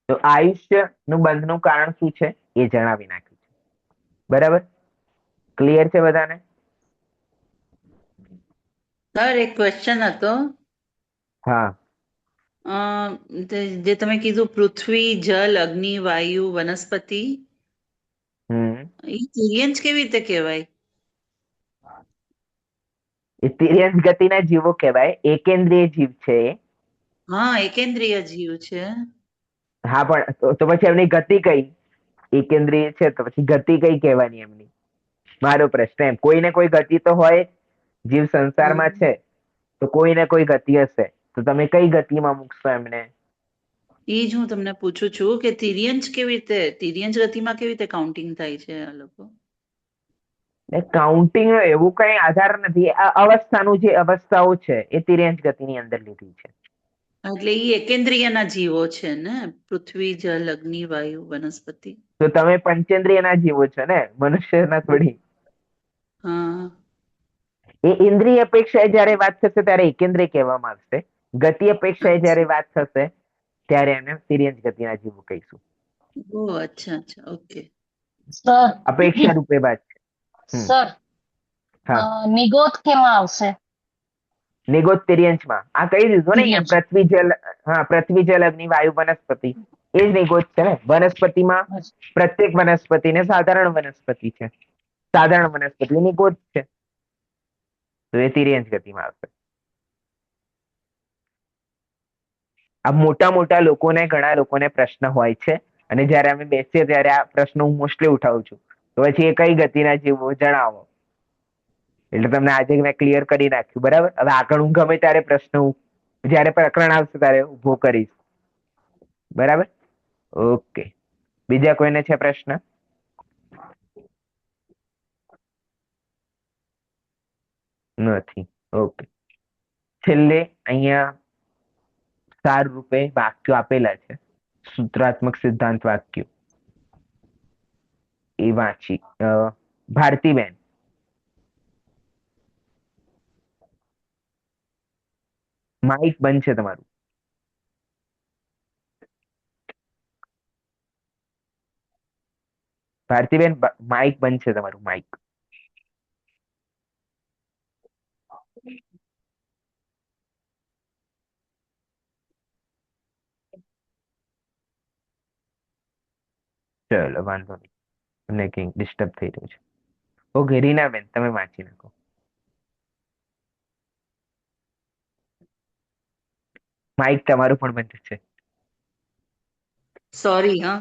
તો આયુષ્ય નું બંધનું કારણ શું છે એ જણાવી નાખ્યું છે. બરાબર? ક્લિયર છે બધાને? સર એક ક્વેશ્ચન હતો. હા. જે તમે કીધું પૃથ્વી, જલ, અગ્નિ, વાયુ, વનસ્પતિ, એ તિર્યંશ કેવી રીતે કહેવાય? એ તિર્યંશ ગતિના જીવો કહેવાય. એકેન્દ્રિય જીવ છે એ. હા, એકેન્દ્રિય જીવ છે. હા, પણ તો પછી એમની ગતિ કઈ? એકેન્દ્રિય છે તો પછી ગતિ કઈ કહેવાની એમની? મારો પ્રશ્ન એમ. કોઈ ને કોઈ ગતિ તો હોય જ. જીવ સંસારમાં છે તો કોઈ ને કોઈ ગતિ હશે. તો તમે કઈ ગતિમાં મૂકશો એમને? એ જ હું તમને પૂછું છું કે તિર્યંશ ગતિમાં કેવી રીતે કાઉન્ટિંગ થાય છે આ લોકો? કાઉન્ટિંગ એવું કઈ આધાર નથી. આ અવસ્થાનું જે અવસ્થાઓ છે એ તિર્યંશ ગતિની અંદર લીધી છે. એટલે એ એકેન્દ્રિયના જીવો છે ને, પૃથ્વી, જલ, અગ્નિ, વાયુ, વનસ્પતિ. તો તમે પંચેન્દ્રિયના જીવો છો ને, મનુષ્યના થોડી. હા. એ ઇન્દ્રિય અપેક્ષાએ જયારે વાત થશે ત્યારે એકેન્દ્રિય કહેવામાં આવશે. ગતિ અપેક્ષાએ જયારે વાત થશે ત્યારે એને તિર્યંશ ગતિના જીવો કહીશું. ઓહ, અચ્છા અચ્છા, ઓકે. સર અપેક્ષા રૂપે વાત છે. સર હા. નિગોત કેમાં આવશે? નિગોત તિર્યંશમાં. આ કહી દીધું ને અહીંયા તિર્યંશ. પૃથ્વી જલ. હા, પૃથ્વી જલ અગ્નિ વાયુ વનસ્પતિ એ જ નિગોત છે ને. વનસ્પતિમાં પ્રત્યેક વનસ્પતિને સાધારણ વનસ્પતિ છે. સાધારણ વનસ્પતિ નિગોત છે. તો એ તિર્યંશ ગતિમાં આવશે. આ મોટા મોટા લોકોને, ઘણા લોકોને પ્રશ્ન હોય છે અને જયારે અમે બેસીએ ત્યારે આ પ્રશ્ન હું મોસ્ટલી ઉઠાવું છું. તો પછી એ કઈ ગતિના જીવો જણાવો. એટલે તમને આજે મેં ક્લિયર કરી નાખ્યું. બરાબર? હવે આગળ હું ગમે ત્યારે પ્રશ્ન જયારે પ્રકરણ આવશે ત્યારે ઉભો કરીશ. બરાબર? ઓકે. બીજા કોઈને છે પ્રશ્ન? નથી. ઓકે. છેલ્લે અહીંયા સાર રૂપે વાક્યો આપેલા છે. સૂત્રાત્મક સિદ્ધાંત વાક્યો એ વાંચી. ભારતીબેન, માઇક બંધ છે તમારું. ભારતીબેન, માઇક બંધ છે તમારું. માઇક. ચલો, વાંધો નહીં. તમને કંઈક ડિસ્ટર્બ થઈ રહ્યું છે. ઓકે, રીનાબેન તમે વાંચી નાખો. માઇક તમારું પણ બંધ છે. સોરી. હા.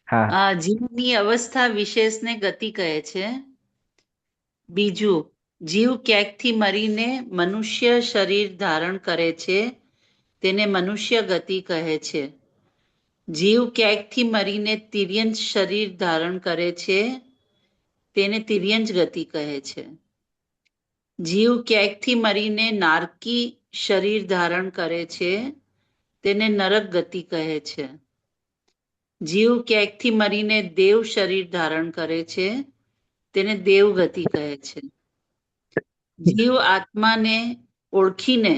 હા. જીવની અવસ્થા વિશેષને ગતિ કહે છે. બીજું, જીવ ક્યાંકથી મરીને મનુષ્ય શરીર ધારણ કરે છે તેને મનુષ્ય ગતિ કહે છે. જીવ ક્યાંકથી મરીને તિર્યંશ શરીર ધારણ કરે છે તેને તિર્યંશ ગતિ કહે છે. જીવ ક્યાંકથી મરીને નારકી શરીર ધારણ કરે છે તેને નરક ગતિ કહે છે. જીવ ક્યાંકથી મરીને દેવ શરીર ધારણ કરે છે તેને દેવગતિ કહે છે. જીવ આત્માને ઓળખીને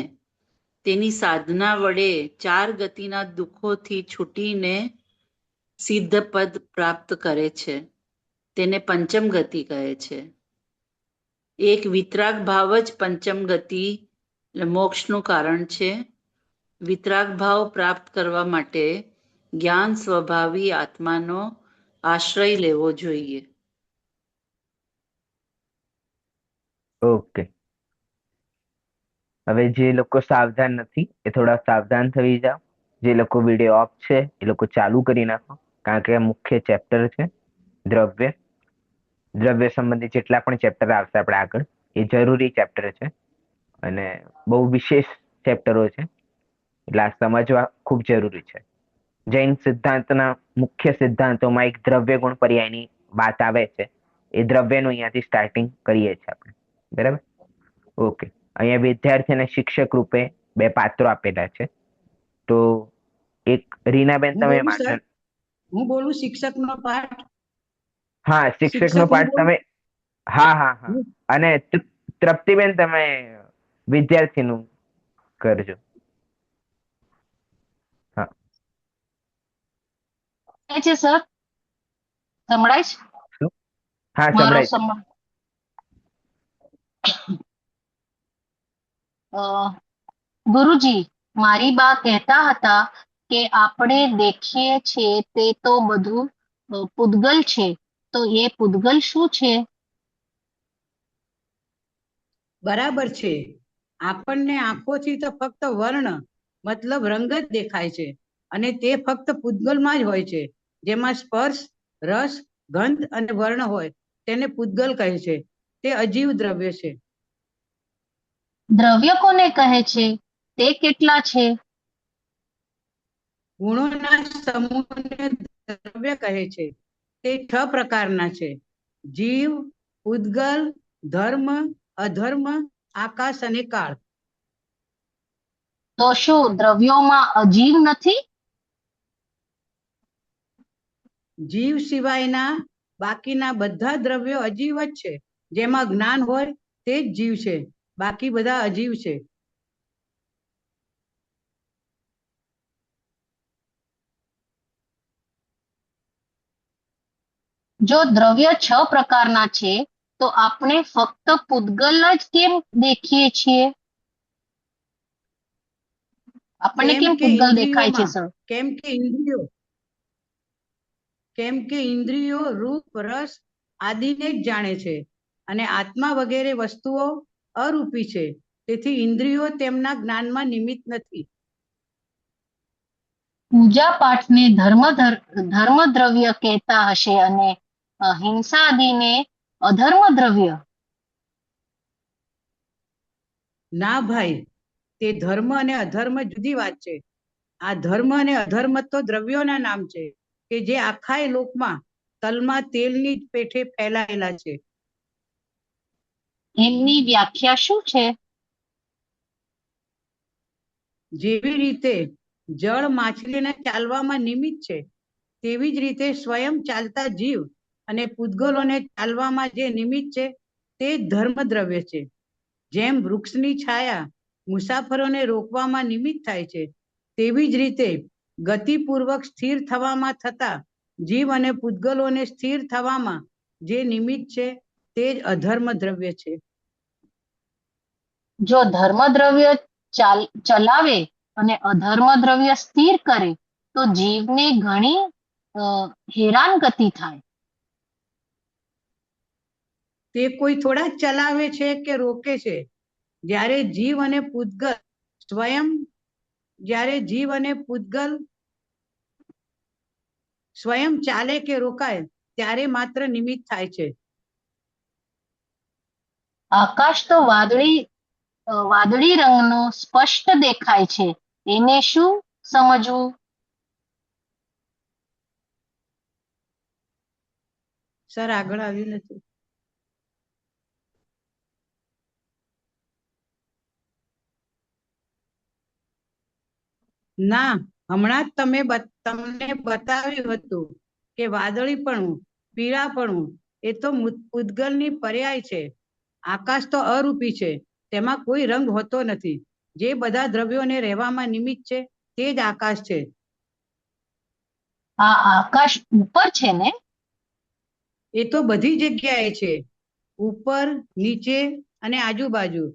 તેની સાધના વડે 4 ગતિના દુઃખોથી છૂટીને સિદ્ધ પદ પ્રાપ્ત કરે છે તેને પંચમ ગતિ કહે છે. એક વિતરાગ ભાવ જ પંચમ ગતિ મોક્ષનું કારણ છે. વિતરાગ ભાવ પ્રાપ્ત કરવા માટે જ્ઞાન સ્વભાવી આત્માનો આશ્રય લેવો જોઈએ. ઓકે. હવે જે લોકો સાવધાન નથી એ થોડા સાવધાન થઈ જાઓ. જે લોકો વિડીયો ઓફ છે એ લોકો ચાલુ કરી નાખો, કારણ કે મુખ્ય ચેપ્ટર છે દ્રવ્ય. દ્રવ્ય સંબંધિત જેટલા પણ ચેપ્ટર આવશે આપણે આગળ એ જરૂરી ચેપ્ટર છે અને બહુ વિશેષ ચેપ્ટરો છે, એટલે આ સમજવા ખૂબ જરૂરી છે. જૈન સિદ્ધાંતના મુખ્ય સિદ્ધાંતોમાં એક દ્રવ્ય ગુણ પર્યાયની વાત આવે છે. એ દ્રવ્યનું અહીંયાથી સ્ટાર્ટિંગ કરીએ છીએ આપણે. બરાબર? ઓકે. અહીંયા વિદ્યાર્થી અને શિક્ષક રૂપે 2 પાત્રો આપેલા છે. તો એક રીનાબેન તમે વાંચો. હું બોલું શિક્ષકનો પાઠ. હા, શિક્ષકનો શિક્ષક હું પાઠ બોલું. તમે. હા હા હા. અને તૃપ્તિબેન તમે વિદ્યાર્થીનું કરજો. હા. છે સર સંભળાય છે? શું? હા, મારો સંભળાય છે. સમ અ, ગુરુજી, મારી બા કહેતા હતા કે આપણે દેખીએ છીએ તે તો બધું પૂતગલ છે. તો એ પૂતગલ શું છે? બરાબર છે. આપણને આંખોથી તો ફક્ત વર્ણ મતલબ રંગ જ દેખાય છે અને તે ફક્ત પૂતગલમાં જ હોય છે. જેમાં સ્પર્શ, રસ, ગંધ અને વર્ણ હોય તેને પૂતગલ કહે છે. તે અજીવ દ્રવ્ય છે. દ્રવ્ય કોને કહે છે? તે કેટલા છે? ગુણોના સમૂહને દ્રવ્ય કહે છે. તે 6 પ્રકારના છે: જીવ, પૂતગલ, ધર્મ, અધર્મ, આકાશ અને કાળ. તો શું દ્રવ્યોમાં અજીવ નથી? જીવ સિવાયના બાકીના બધા દ્રવ્યો અજીવ જ છે. જેમાં જ્ઞાન હોય તે જ જીવ છે, બાકી બધા અજીવ છે. જો દ્રવ્ય 6 પ્રકારના છે તો આપણે ફક્ત પૂતગલ જ કેમ દેખીએ છીએ? આપણને કેમ કે પૂતગલ દેખાય છે, ઇન્દ્રિયોમાં સર? કેમ કે ઇન્દ્રિયો રૂપ, રસ આદિને જ જાણે છે અને આત્મા વગેરે વસ્તુઓ અરૂપી છે. તેથી ઇન્દ્રિયો તેમના જ્ઞાનમાં નિમિત્ત નથી. પૂજા પાઠને ધર્મ દ્રવ્ય કહેતા હશે અને હિંસા આદિને અધર્મ દ્રવ્ય. ના ભાઈ, તે ધર્મ અને અધર્મ જુદી વાત છે. આ ધર્મ અને અધર્મ તો દ્રવ્યોના નામ છે કે જે આખા લોકમાં તલમાં તેલની જ પેઠે ફેલાયેલા છે. એમની વ્યાખ્યા શું છે? જેવી રીતે જળ માછલીને ચાલવામાં નિમિત્ત છે, તેવી જ રીતે સ્વયં ચાલતા જીવ અને પૂતગલોને ચાલવામાં જે નિમિત્ત છે તે ધર્મ દ્રવ્ય છે. જેમ વૃક્ષની છાયા મુસાફરોને રોકવામાં નિમિત્ત થાય છે, તેવી જ રીતે ગતિપૂર્વક સ્થિર થવામાં થતા જીવ અને પૂતગલોને સ્થિર થવામાં જે નિમિત્ત છે તે જ અધર્મ દ્રવ્ય છે. જો ધર્મ દ્રવ્ય ચલાવે અને અધર્મ દ્રવ્ય સ્થિર કરે તો જીવને ઘણી હેરાનગતિ થાય. તે કોઈ થોડા ચલાવે છે કે રોકે છે. જ્યારે જીવ અને પૂતગલ સ્વયં ચાલે કે રોકાય ત્યારે માત્ર નિમિત્ત થાય છે. આકાશ તો વાદળી રંગનો સ્પષ્ટ દેખાય છે. એને શું સમજવું? સર, આગળ આવ્યું નથી. ના, હમણાં જ તમને બતાવ્યું હતું કે વાદળીપણું, પીળાપણું એ તો પૂતગલની પર્યાય છે. આકાશ તો અરૂપી છે, તેમાં કોઈ રંગ હોતો નથી. જે બધા દ્રવ્યોને રહેવામાં નિમિત્ત છે તે જ આકાશ છે. આ આકાશ ઉપર છે ને? એ તો બધી જગ્યાએ છે, ઉપર, નીચે અને આજુબાજુ.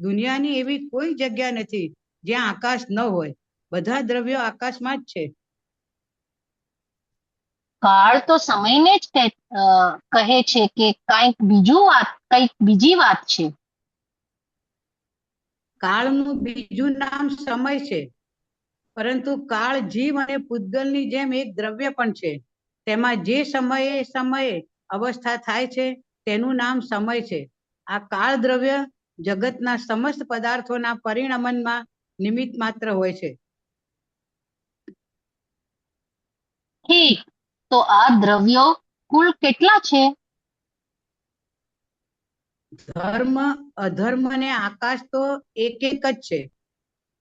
દુનિયાની એવી કોઈ જગ્યા નથી જ્યાં આકાશ ન હોય. બધા દ્રવ્યો આકાશમાં જ છે. કાળ તો સમયને જ કહે છે કે કંઈક બીજી વાત છે. કાળનું બીજું નામ સમય છે, પરંતુ કાળ જીવ અને પૂતગલની જેમ એક દ્રવ્ય પણ છે. તેમાં જે સમયે અવસ્થા થાય છે તેનું નામ સમય છે. આ કાળ દ્રવ્ય જગતના સમસ્ત પદાર્થોના પરિણમનમાં નિમિત્ત માત્ર હોય છે. ઠીક, તો આ દ્રવ્યો કુલ કેટલા છે? ધર્મ, અધર્મ અને આકાશ તો એક જ છે,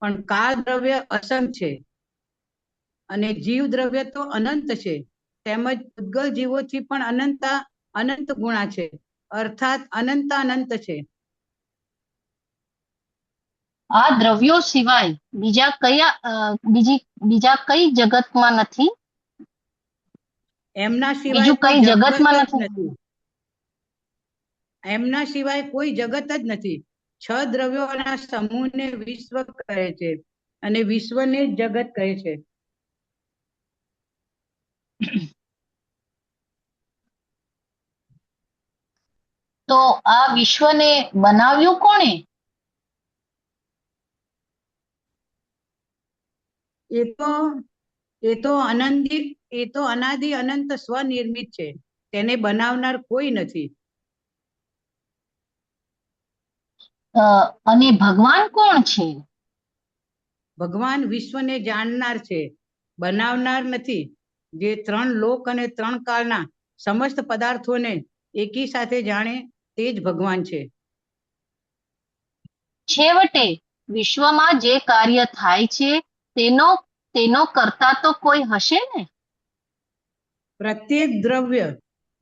પણ કાળ દ્રવ્ય અસંખ્ય છે અને જીવ દ્રવ્ય તો અનંત છે. તેમજ પૂતગલ જીવોથી પણ અનંત ગુણા છે, અર્થાત અનંત છે. આ દ્રવ્યો સિવાય બીજા કઈ જગતમાં નથી? એમના સિવાય બીજું કોઈ કઈ જગત જગતમાં જ નથી? નથી. એમના સિવાય કોઈ જગત જ નથી. 6 દ્રવ્યોના સમૂહને વિશ્વ કહે છે અને વિશ્વને જ જગત કહે છે. તો આ વિશ્વને બનાવ્યું કોણે? એ તો અનાદિ અનંત સ્વનિર્મિત છે. તેને બનાવનાર કોઈ નથી. અને ભગવાન કોણ છે? ભગવાન વિશ્વને જાણનાર છે, બનાવનાર નથી. જે 3 લોક અને 3 કાળના સમસ્ત પદાર્થોને એકી સાથે જાણે તે જ ભગવાન છે. છેવટે વિશ્વમાં જે કાર્ય થાય છે તેનો કર્તા તો કોઈ હશે ને? પ્રત્યેક દ્રવ્ય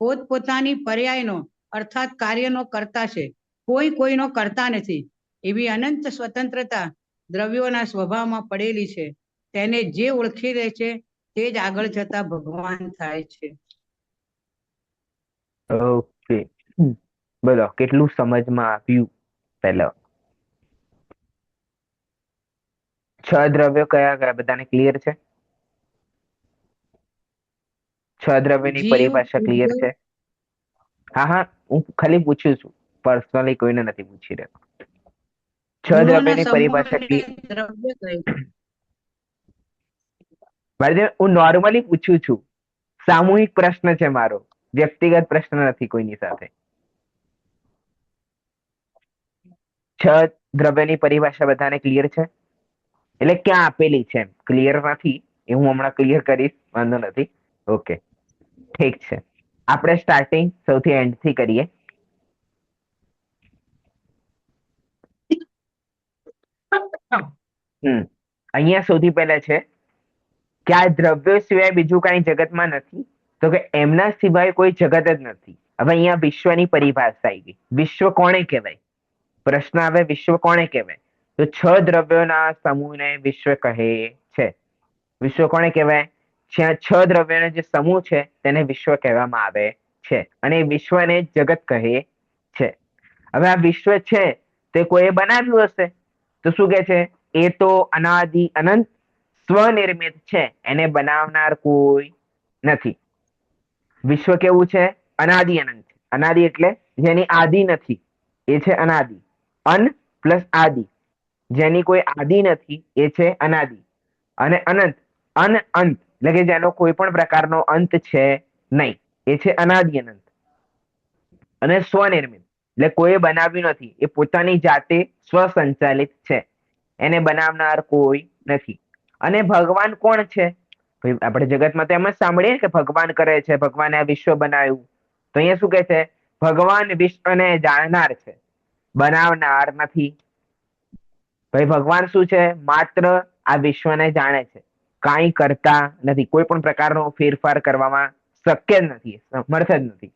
પોતપોતાની પર્યાયનો અર્થાત કાર્યનો કર્તા છે. કોઈ કોઈનો કર્તા નથી. એવી અનંત સ્વતંત્રતા દ્રવ્યોના સ્વભાવમાં પડેલી છે. તેને જે ઓળખી લે છે તે જ આગળ જતા ભગવાન થાય છે. ઓકે, બોલો કેટલું સમજમાં આવ્યું? પહેલા 6 દ્રવ્યો કયા કયા બધાને ક્લિયર છે? 6 દ્રવ્યની જીવ, પરિભાષા ક્લિયર પૂતગલ, છે? હા હા, હું ખાલી પૂછું છું, પર્સનલી કોઈને નથી પૂછી રહ્યો. 6 ગુણોના દ્રવ્યની પરિભાષા સમૂહને દ્રવ્ય કહે છે. હું નોર્મલી પૂછું છું, સામૂહિક પ્રશ્ન છે મારો, વ્યક્તિગત પ્રશ્ન નથી કોઈની સાથે. 6 દ્રવ્યની પરિભાષા બધાને ક્લિયર છે? એટલે ક્યાં આપેલી છે? ક્લિયર નથી એ હું હમણાં ક્લિયર કરીશ, વાંધો નથી. ઓકે, ઠીક છે. આપણે સ્ટાર્ટિંગ સૌથી એન્ડ થી કરીએ. અહીંયા સૌથી પહેલા છે કે આ દ્રવ્યો સિવાય બીજું કઈ જગતમાં નથી, તો કે એમના સિવાય કોઈ જગત જ નથી. હવે અહીંયા વિશ્વની પરિભાષા આવી ગઈ. વિશ્વ કોણે કહેવાય? પ્રશ્ન આવે વિશ્વ કોણે કહેવાય? તો 6 દ્રવ્યોના સમૂહને વિશ્વ કહે છે. વિશ્વ કોણે કહેવાય? જ્યાં 6 દ્રવ્યોનો જે સમૂહ છે તેને વિશ્વ કહેવામાં આવે છે, અને વિશ્વને જગત કહે છે. હવે આ વિશ્વ છે તે કોઈએ બનાવ્યું હશે, તો શું કે છે? એ તો અનાદિ અનંત સ્વનિર્મિત છે, એને બનાવનાર કોઈ નથી. વિશ્વ કેવું છે? અનાદિ અનંત. અનાદિ એટલે જેની આદિ નથી, એ છે અનાદિ. અન પ્લસ આદિ, જેની કોઈ આદિ નથી એ છે અનાદિ. અને અનંત, અનંત એટલે કે જેનો કોઈ પણ પ્રકારનો અંત છે નહીં, એ છે અનાદિ અનંત. અને સ્વનિર્મિત એટલે કોઈ બનાવ્યું નથી, એ પોતાની જાતે સ્વસંચાલિત છે, એને બનાવનાર કોઈ નથી. અને ભગવાન કોણ છે? આપણે જગતમાં તો એમ જ સાંભળીએ કે ભગવાન કરે છે, ભગવાને આ વિશ્વ બનાવ્યું. તો અહીંયા શું કે છે? ભગવાન વિશ્વને જાણનાર છે, બનાવનાર નથી. ભાઈ ભગવાન શું છે? માત્ર આ વિશ્વને જાણે છે, કાંઈ કરતા નથી, કોઈ પણ પ્રકારનો ફેરફાર કરવામાં શક્ય જ નથી, સમર્થ જ નથી.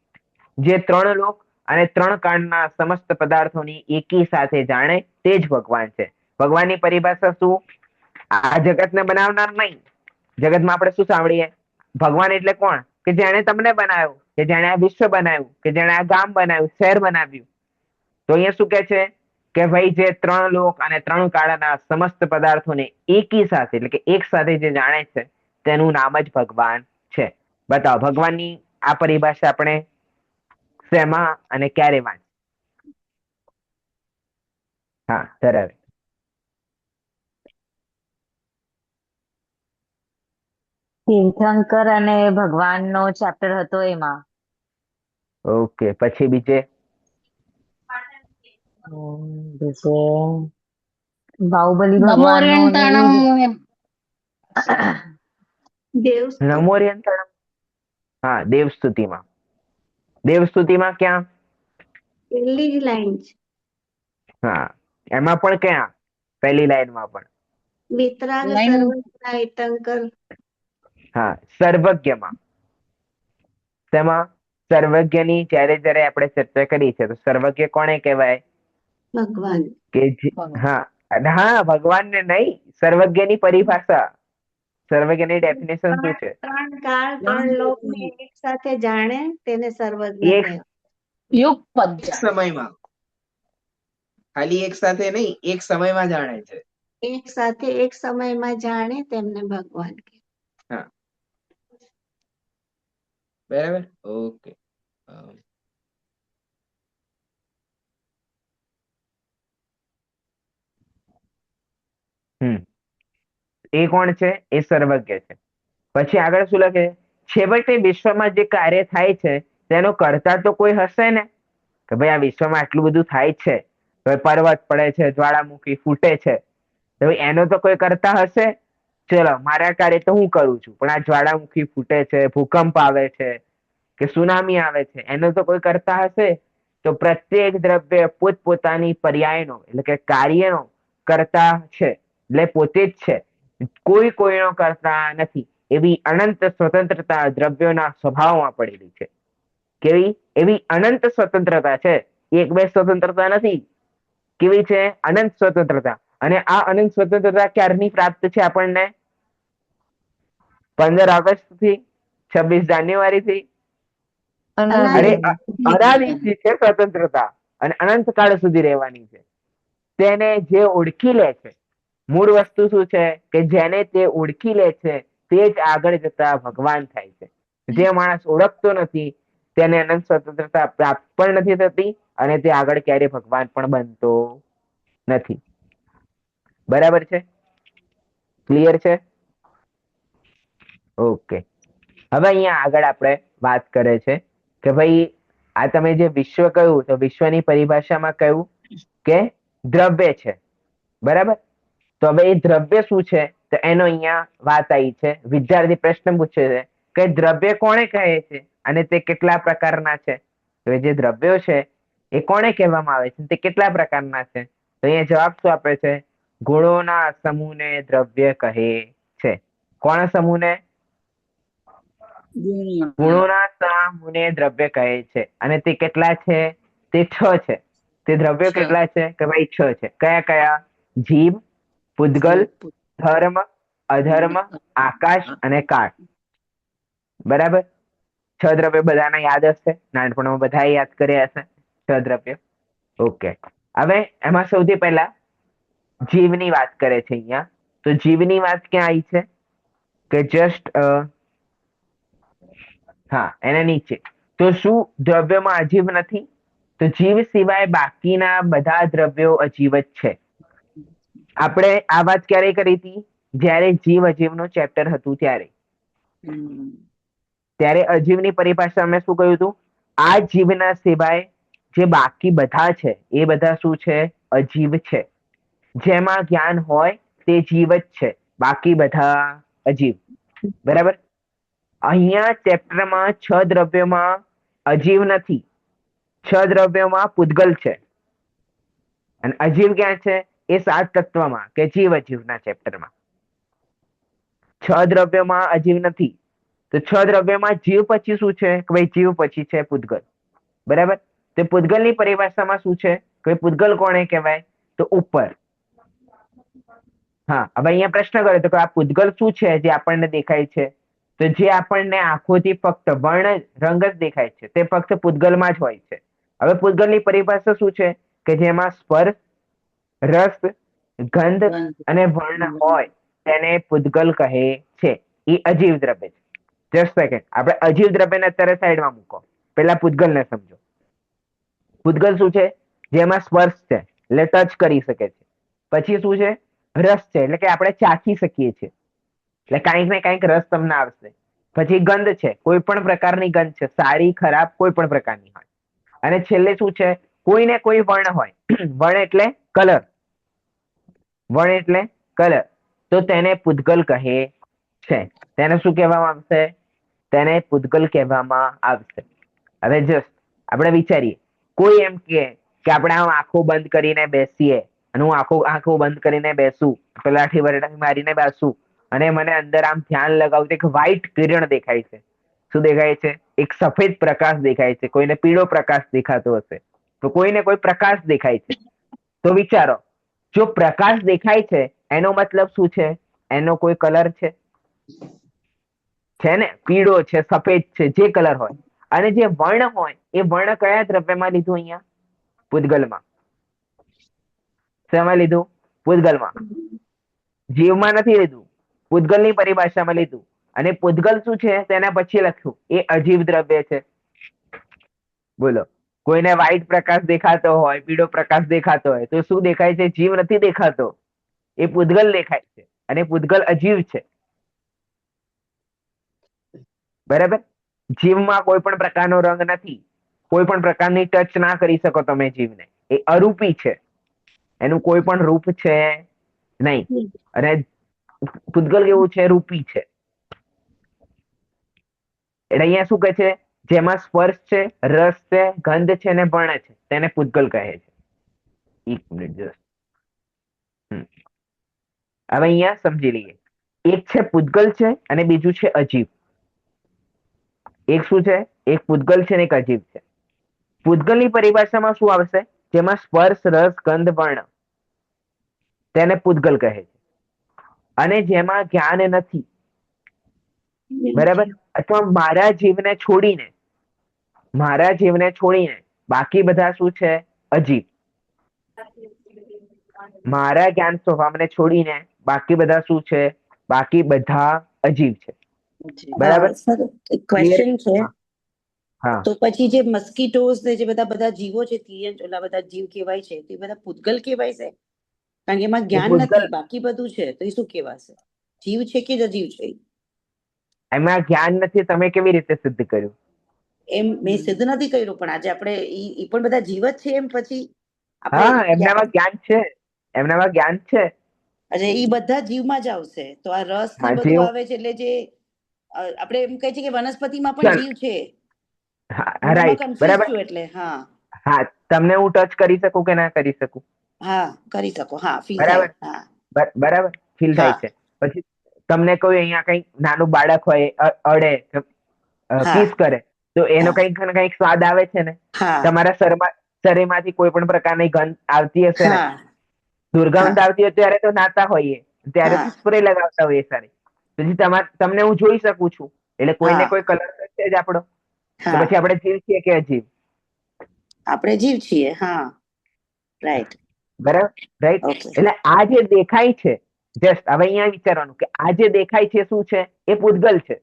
જે 3 લોક અને 3 કાળના સમસ્ત પદાર્થોની એકી સાથે જાણે તે જ ભગવાન છે. ભગવાનની પરિભાષા શું? આ જગતને બનાવનાર નહીં. જગતમાં આપણે શું સાંભળીએ? ભગવાન એટલે કોણ? કે જેણે તમને બનાવ્યું, કે જેણે આ વિશ્વ બનાવ્યું, કે જેણે આ ગામ બનાવ્યું, શહેર બનાવ્યું. તો અહીંયા શું કે છે? કે ભાઈ જે 3 લોક અને 3 કાળના સમસ્ત પદાર્થોને એકી સાથે એટલે કે એક સાથે જે જાણે છે તેનું નામ જ ભગવાન છે. બતાવો ભગવાનની આ પરિભાષા આપણે શેમાં અને ક્યારે વાંચ? હા, ધરાવે. તીર્થંકર અને ભગવાનનો ચેપ્ટર હતો એમાં. ઓકે, પછી બીજે? બીજે બાહુબલી નમોરેન્તાણમ દેવસ્તુતિ. નમોરિયંતરમ. હા, દેવસ્તુતિમાં. દેવસ્તુતિમાં ક્યાં? પહેલી જ લાઈન છે. હા, એમાં પણ ક્યાં? પહેલી લાઈનમાં પણ. વિતરાગ લાઈન સર્વજ્ઞ ઈતંકર. હા, સર્વજ્ઞમાં. તેમાં સર્વજ્ઞની જ્યારે આપણે ચર્ચા કરી છે, તો સર્વજ્ઞ કોણે કહેવાય? ભગવાન. કે હા, ભગવાનને નહીં, સર્વજ્ઞની પરિભાષા, સર્વજ્ઞની ડેફિનેશન શું છે? 3 કાળ 3 લોક ને એક સાથે જાણે તેને સર્વજ્ઞ એક કહેવાય. યુગપદ એક જાણે. સમયમાં, ખાલી એક સાથે નહીં, એક સમયમાં જાણે છે. એક સાથે એક સમયમાં જાણે તેમને ભગવાન કહે. હા, બરાબર. ઓકે. એ કોણ છે? એ સર્વજ્ઞ છે. પછી આગળ શું લખે? છેવટે વિશ્વમાં જે કાર્ય થાય છે તેનો કરતા તો કોઈ હશે ને, કે ભાઈ આ વિશ્વમાં આટલું બધું થાય છે, હવે પર્વત પડે છે, જ્વાળામુખી ફૂટે છે, તો ભાઈ એનો તો કોઈ કરતા હશે. ચલો, મારા કાર્ય તો હું કરું છું, પણ આ જ્વાળામુખી ફૂટે છે, ભૂકંપ આવે છે કે સુનામી આવે છે, એનો તો કોઈ કરતા હશે. તો પ્રત્યેક દ્રવ્ય પોતપોતાની પર્યાયનો એટલે કે કાર્યનો કરતા છે, એટલે પોતે જ છે, કોઈ કોઈનો કરતા નથી. એવી અનંત સ્વતંત્રતા દ્રવ્યોના સ્વભાવમાં પડેલી છે. કેવી? એવી અનંત સ્વતંત્રતા છે, એક બે સ્વતંત્રતા નથી. કેવી છે? અનંત સ્વતંત્રતા. અને આ અનંત સ્વતંત્રતા ક્યારની પ્રાપ્ત છે આપણને? 15 ઓગસ્ટ થી, 26 જાન્યુઆરી થી? અરે અનાદિથી છે સ્વતંત્રતા, અને અનંત કાળ સુધી રહેવાની છે. તેને જે ઓળખી લે છે, મૂળ વસ્તુ શું છે? કે જેને તે ઓળખી લે છે તે જ આગળ જતા ભગવાન થાય છે. જે માણસ ઓળખતો નથી તેને અનંત સ્વતંત્રતા પ્રાપ્ત પણ નથી થતી, અને તે આગળ ક્યારે ભગવાન પણ બનતો નથી. બરાબર છે? ક્લિયર છે? ઓકે. હવે અહીંયા આગળ આપણે વાત કરે છે કે ભાઈ આ તમે જે વિશ્વ કહ્યું, તો વિશ્વની પરિભાષામાં કહ્યું કે દ્રવ્ય છે. બરાબર? તો હવે એ દ્રવ્ય શું છે? તો એનો અહીંયા વાત આવી છે. વિદ્યાર્થી પ્રશ્ન પૂછે છે કે દ્રવ્ય કોણે કહે છે અને તે કેટલા પ્રકારના છે? તો જે દ્રવ્યો છે એ કોણે કહેવામાં આવે છે, તે કેટલા પ્રકારના છે? તો અહીંયા જવાબ શું આપે છે? ગુણોના સમૂહને દ્રવ્ય કહે છે. કોના સમૂહને? ગુણોના સમૂહને દ્રવ્ય કહે છે. અને તે કેટલા છે? તે 6 છે. તે દ્રવ્યો કેટલા છે? કે ભાઈ 6 છે. કયા કયા? જીવ, પૂદગલ, ધર્મ, અધર્મ, આકાશ અને કાળ. બરાબર? 6 દ્રવ્ય બધાને યાદ હશે, નાનપણમાં બધા યાદ કર્યા હશે 6 દ્રવ્ય. ઓકે. હવે એમાં સૌથી પહેલા જીવની વાત કરે છે અહીંયા. તો જીવની વાત ક્યાં આવી છે? કે જસ્ટ હા, એને નીચે. તો શું દ્રવ્યમાં અજીવ નથી? તો જીવ સિવાય બાકીના બધા દ્રવ્યો અજીવ જ છે. આપણે આ વાત ક્યારે કરી હતી? જ્યારે જીવ અજીવનું ચેપ્ટર હતું ત્યારે. ત્યારે અજીવની પરિભાષા અમે શું કહ્યું હતું? આ જીવના સિવાય જે બાકી બધા છે એ બધા શું છે? અજીવ છે. જેમાં જ્ઞાન હોય તે જીવ જ છે, બાકી બધા અજીવ. બરાબર? અહીંયા ચેપ્ટરમાં 6 દ્રવ્યોમાં અજીવ નથી, 6 દ્રવ્યોમાં પૂદગલ છે. અને અજીવ ક્યાં છે? એ 7 તત્વમાં કે જીવ અજીવના ચેપ્ટરમાં. 6 દ્રવ્યોમાં અજીવ નથી. તો 6 દ્રવ્યોમાં જીવ પછી શું છે? કે ભાઈ જીવ પછી છે પૂદગલ. બરાબર? તો પૂદગલની પરિભાષામાં શું છે? કે પૂદગલ કોને કહેવાય? તો ઉપર. હા, હવે અહીંયા પ્રશ્ન કર્યો તો કે આ પૂદગલ શું છે જે આપણને દેખાય છે? તો જે આપણને આંખોથી ફક્ત વર્ણ રંગ જ દેખાય છે તે ફક્ત પૂદગલમાં જ હોય છે. હવે પૂદગલની પરિભાષા શું છે? કે જેમાં સ્પર્શ, રસ, ગંધ અને વર્ણ હોય તેને પૂદગલ કહે છે. એ અજીવ દ્રવ્ય છે. જસ્ટ સેકન્ડ, આપણે અજીવ દ્રવ્યને અત્યારે સાઈડમાં મૂકો, પેલા પૂદગલને સમજો. પૂદગલ શું છે? જેમાં સ્પર્શ છે એટલે ટચ કરી શકે છે. પછી શું છે? રસ છે એટલે કે આપણે ચાખી શકીએ છીએ, એટલે કાંઈક ને કાંઈક રસ તમને આવશે. પછી ગંધ છે, કોઈ પણ પ્રકારની ગંધ છે, સારી ખરાબ કોઈ પણ પ્રકારની હોય. અને છેલ્લે શું છે? કોઈ ને કોઈ વર્ણ હોય. વર્ણ એટલે કલર. વર્ણ એટલે કલર. તો તેને પૂદગલ કહે છે. તેને શું કહેવામાં આવશે? તેને પૂદગલ કહેવામાં આવશે. હવે જસ્ટ આપણે વિચારીએ, કોઈ એમ કે આપણે આમ આંખો બંધ કરીને બેસીએ, અને હું આંખો બંધ કરીને બેસું, પેલાથી વરડાથી મારીને બેસું, અને મને અંદર આમ ધ્યાન લગાવું તો એક વ્હાઈટ કિરણ દેખાય છે. શું દેખાય છે? એક સફેદ પ્રકાશ દેખાય છે. કોઈને પીળો પ્રકાશ દેખાતો હશે, તો કોઈને કોઈ પ્રકાશ દેખાય છે. તો વિચારો, જો પ્રકાશ દેખાય છે એનો મતલબ શું છે? એનો કોઈ કલર છે ને? પીળો છે, સફેદ છે, જે કલર હોય. અને જે વર્ણ હોય એ વર્ણ કયા દ્રવ્યમાં લીધું? અહીંયા પૂદગલમાં. શેમાં લીધું? પૂદગલમાં. જીવમાં નથી લીધું, પૂદગલની પરિભાષામાં લીધું. અને પૂદગલ શું છે તેના પછી લખ્યું એ અજીવ દ્રવ્ય છે. બોલો, કોઈને વ્હાઈટ પ્રકાશ દેખાતો હોય, પીળો પ્રકાશ દેખાતો હોય તો શું દેખાય છે? જીવ નથી દેખાતો, એ પૂદગલ દેખાય છે. અને પૂદગલ અજીવ છે. બરાબર. જીવમાં કોઈ પણ પ્રકારનો રંગ નથી, કોઈ પણ પ્રકારની ટચ ના કરી શકો તમે જીવને. એ અરૂપી છે, એનું કોઈ પણ રૂપ છે નહીં. અને પૂદગલ કેવું છે? રૂપી છે. એટલે અહીંયા શું કહે છે? જેમાં સ્પર્શ છે, રસ છે, ગંધ છે ને વર્ણ છે તેને પૂદગલ કહે છે. એક મિનિટ જસ્ટ. હવે અહીંયા સમજી લઈએ. એક છે પૂદગલ છે અને બીજું છે અજીવ. એક શું છે? એક પૂદગલ છે ને એક અજીવ છે. પૂદગલની પરિભાષામાં શું આવશે? જેમાં સ્પર્શ, રસ, ગંધ, વર્ણ તેને પૂદગલ કહે છે. અને જેમાં જ્ઞાન નથી, બરાબર, અથવા મારા જીવને છોડીને બાકી બધા શું છે? અજીવ. મારા જ્ઞાન સ્વભાવને છોડીને બાકી બધા શું છે? બાકી બધા અજીવ છે. બરાબર. સર એક ક્વેશ્ચન છે. હા. તો પછી જે મસ્કીટોઝ ને જે બધા જીવો છે, ઓલા બધા જીવ કહેવાય છે, તે બધા પૂદગલ કહેવાય છે? કારણ કે એમાં જ્ઞાન પૂદગલ- નથી, બાકી બધું છે, તો એ શું કહેવાશે? જીવ છે કે અજીવ છે? એમાં જ્ઞાન નથી, તમે કેવી રીતે સિદ્ધ કર્યું? એમ મેં સિદ્ધ નથી કર્યું, પણ આજે આપણે ઈ પણ બધા જીવ જ છે એમ પછી હા, આપણે એમનામાં જ્ઞાન છે, એમનામાં જ્ઞાન છે. અચ્છા, ઈ બધા જીવમાં જ આવશે. તો આ રસ ને હા, બધું જીવ. આવે છે, એટલે જે આપણે એમ કહે છે કે વનસ્પતિમાં ચાલ. પણ જીવ છે. હા, હું એમાં રાઈટ, કન્ફ્યુઝ બરાબર. છું, એટલે હા હા, તમને હું ટચ કરી શકું કે ના કરી શકું? હા કરી શકો, હા ફીલ બરાબર. થાય, હા બરાબર, ફીલ થાય હા છે. પછી તમને કોઈ અહીંયા કઈ નાનું બાળક હોય, અડે, હા કિસ કરે તો એનો હા કઈક ને કઈક સ્વાદ આવે છે ને? હા તમારા શરીરમાંથી કોઈ પણ પ્રકારની ગંધ આવતી હશે ને? હા દુર્ગંધ હા આવતી હોય ત્યારે તો નાતા હોઈએ, ત્યારે તો હા સ્પ્રે લગાવતા હોઈએ સારી. પછી તમને હું જોઈ શકું છું, એટલે કોઈને હા કોઈ કલર છે જ આપણો. તો હા પછી આપણે જીવ છીએ કે અજીવ? આપણે જીવ છીએ, હા રાઈટ, બરાબર, રાઈટ. ઓકે એટલે આ જે દેખાય છે, જસ્ટ હવે અહીંયા વિચારવાનું કે આ જે દેખાય છે શું છે? એ પૂદગલ છે.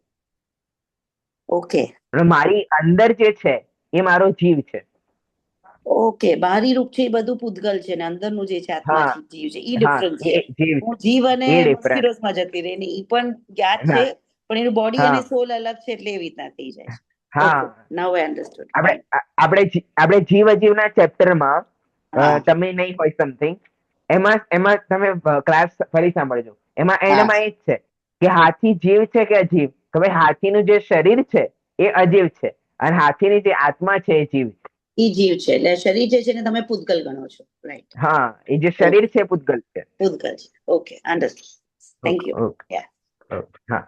ઓકે અને મારી અંદર જે છે એ મારો જીવ છે. ઓકે, બાહરી રૂપ છે એ બધું પૂદગલ છે, ને અંદરનું જે છે આત્મા હા, છે, જીવ છે, ઈ હા, ડિફરન્સ છે. એ જીવ હું છે, જીવ અને એ ડિફરન્સ. મસ્કીરોઝમાં જતી રહી ને ઈ પણ જ્ઞાત હા, છે, પણ એનું બોડી અને હા, સોલ અલગ છે, એટલે એવી રીતના થઈ જાય છે. ઓકે, હા. નાઉ આઈ અન્ડરસ્ટુડ, આપણે ફાઇન. આપણે જીવ અજીવના ચેપ્ટરમાં હા તમે નહીં હોય સમથિંગ, એમાં તમે ક્લાસ ફરી સાંભળજો. એમાં હા એન્ડમાં એ જ છે કે હાથી જીવ છે કે અજીવ? કે ભાઈ હાથીનું જે શરીર છે એ અજીવ છે અને હાથીની જે આત્મા છે એ જીવ છે. ઈ જીવ છે, એટલે શરીર જે છે ને તમે પૂદગલ ગણો છો, રાઈટ? હા, એ જે ઓકે, શરીર છે એ પૂદગલ છે. પૂદગલ છે, okay, understood, thank okay, you. Okay, okay. હા,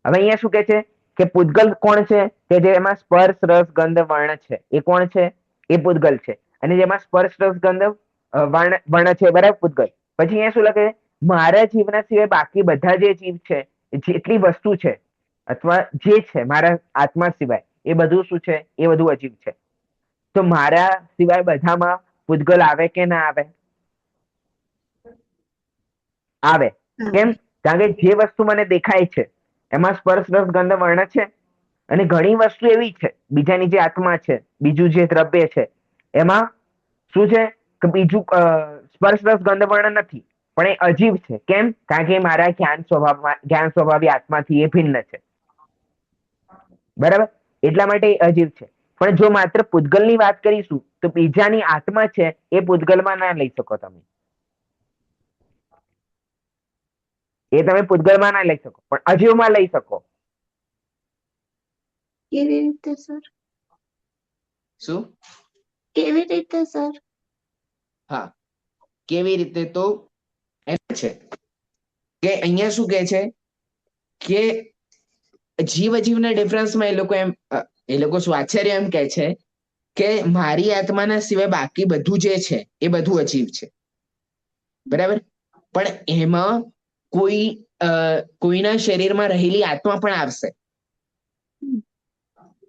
હવે અહીંયા શું કે છે કે પૂદગલ કોણ છે? કે જેમાં સ્પર્શ, રસ, ગંધ, વર્ણ છે, એ કોણ છે? એ પૂદગલ છે. અને જેમાં સ્પર્શ, રસ, ગંધ, વર્ણ છે, બરાબર, પૂદગલ. પછી અહીંયા શું લખે છે? મારા જીવના સિવાય બાકી બધા જે જીવ છે, જેટલી વસ્તુ છે અથવા જે છે મારા આત્મા સિવાય, એ બધું શું છે? એ બધું અજીવ છે. તો મારા સિવાય બધામાં પૂદગલ આવે કે ના આવે? આવે. કેમ? કારણ કે જે વસ્તુ મને દેખાય છે એમાં સ્પર્શ, રસ, ગંધ, વર્ણ છે. અને ઘણી વસ્તુ એવી છે, બીજાની જે આત્મા છે, બીજું જે દ્રવ્ય છે, એમાં શું છે કે બીજું સ્પર્શ, રસ, ગંધ, વર્ણ નથી, પણ એ અજીવ છે. કેમ? કારણ કે મારા જ્ઞાન સ્વભાવી આત્માથી એ ભિન્ન છે. બરાબર, એટલા માટે એ અજીવ છે. પણ જો માત્ર પૂદગલની વાત કરીશું તો બીજાની આત્મા છે એ પૂદગલમાં ના લઈ શકો તમે. એ તમે પૂદગલમાં ના લઈ શકો, પણ અજીવમાં લઈ શકો. કેવી રીતે સર? શું? કેવી રીતે સર? હા, કેવી રીતે? તો એમ છે કે અહીંયા શું કે છે કે જીવ અજીવના ડિફરન્સમાં એ લોકો સ્વાચાર્ય એમ કે છે કે મારી આત્માના સિવાય બાકી બધું જે છે એ બધું અજીવ છે, બરાબર. પણ એમાં કોઈના શરીરમાં રહેલી આત્મા પણ આવશે,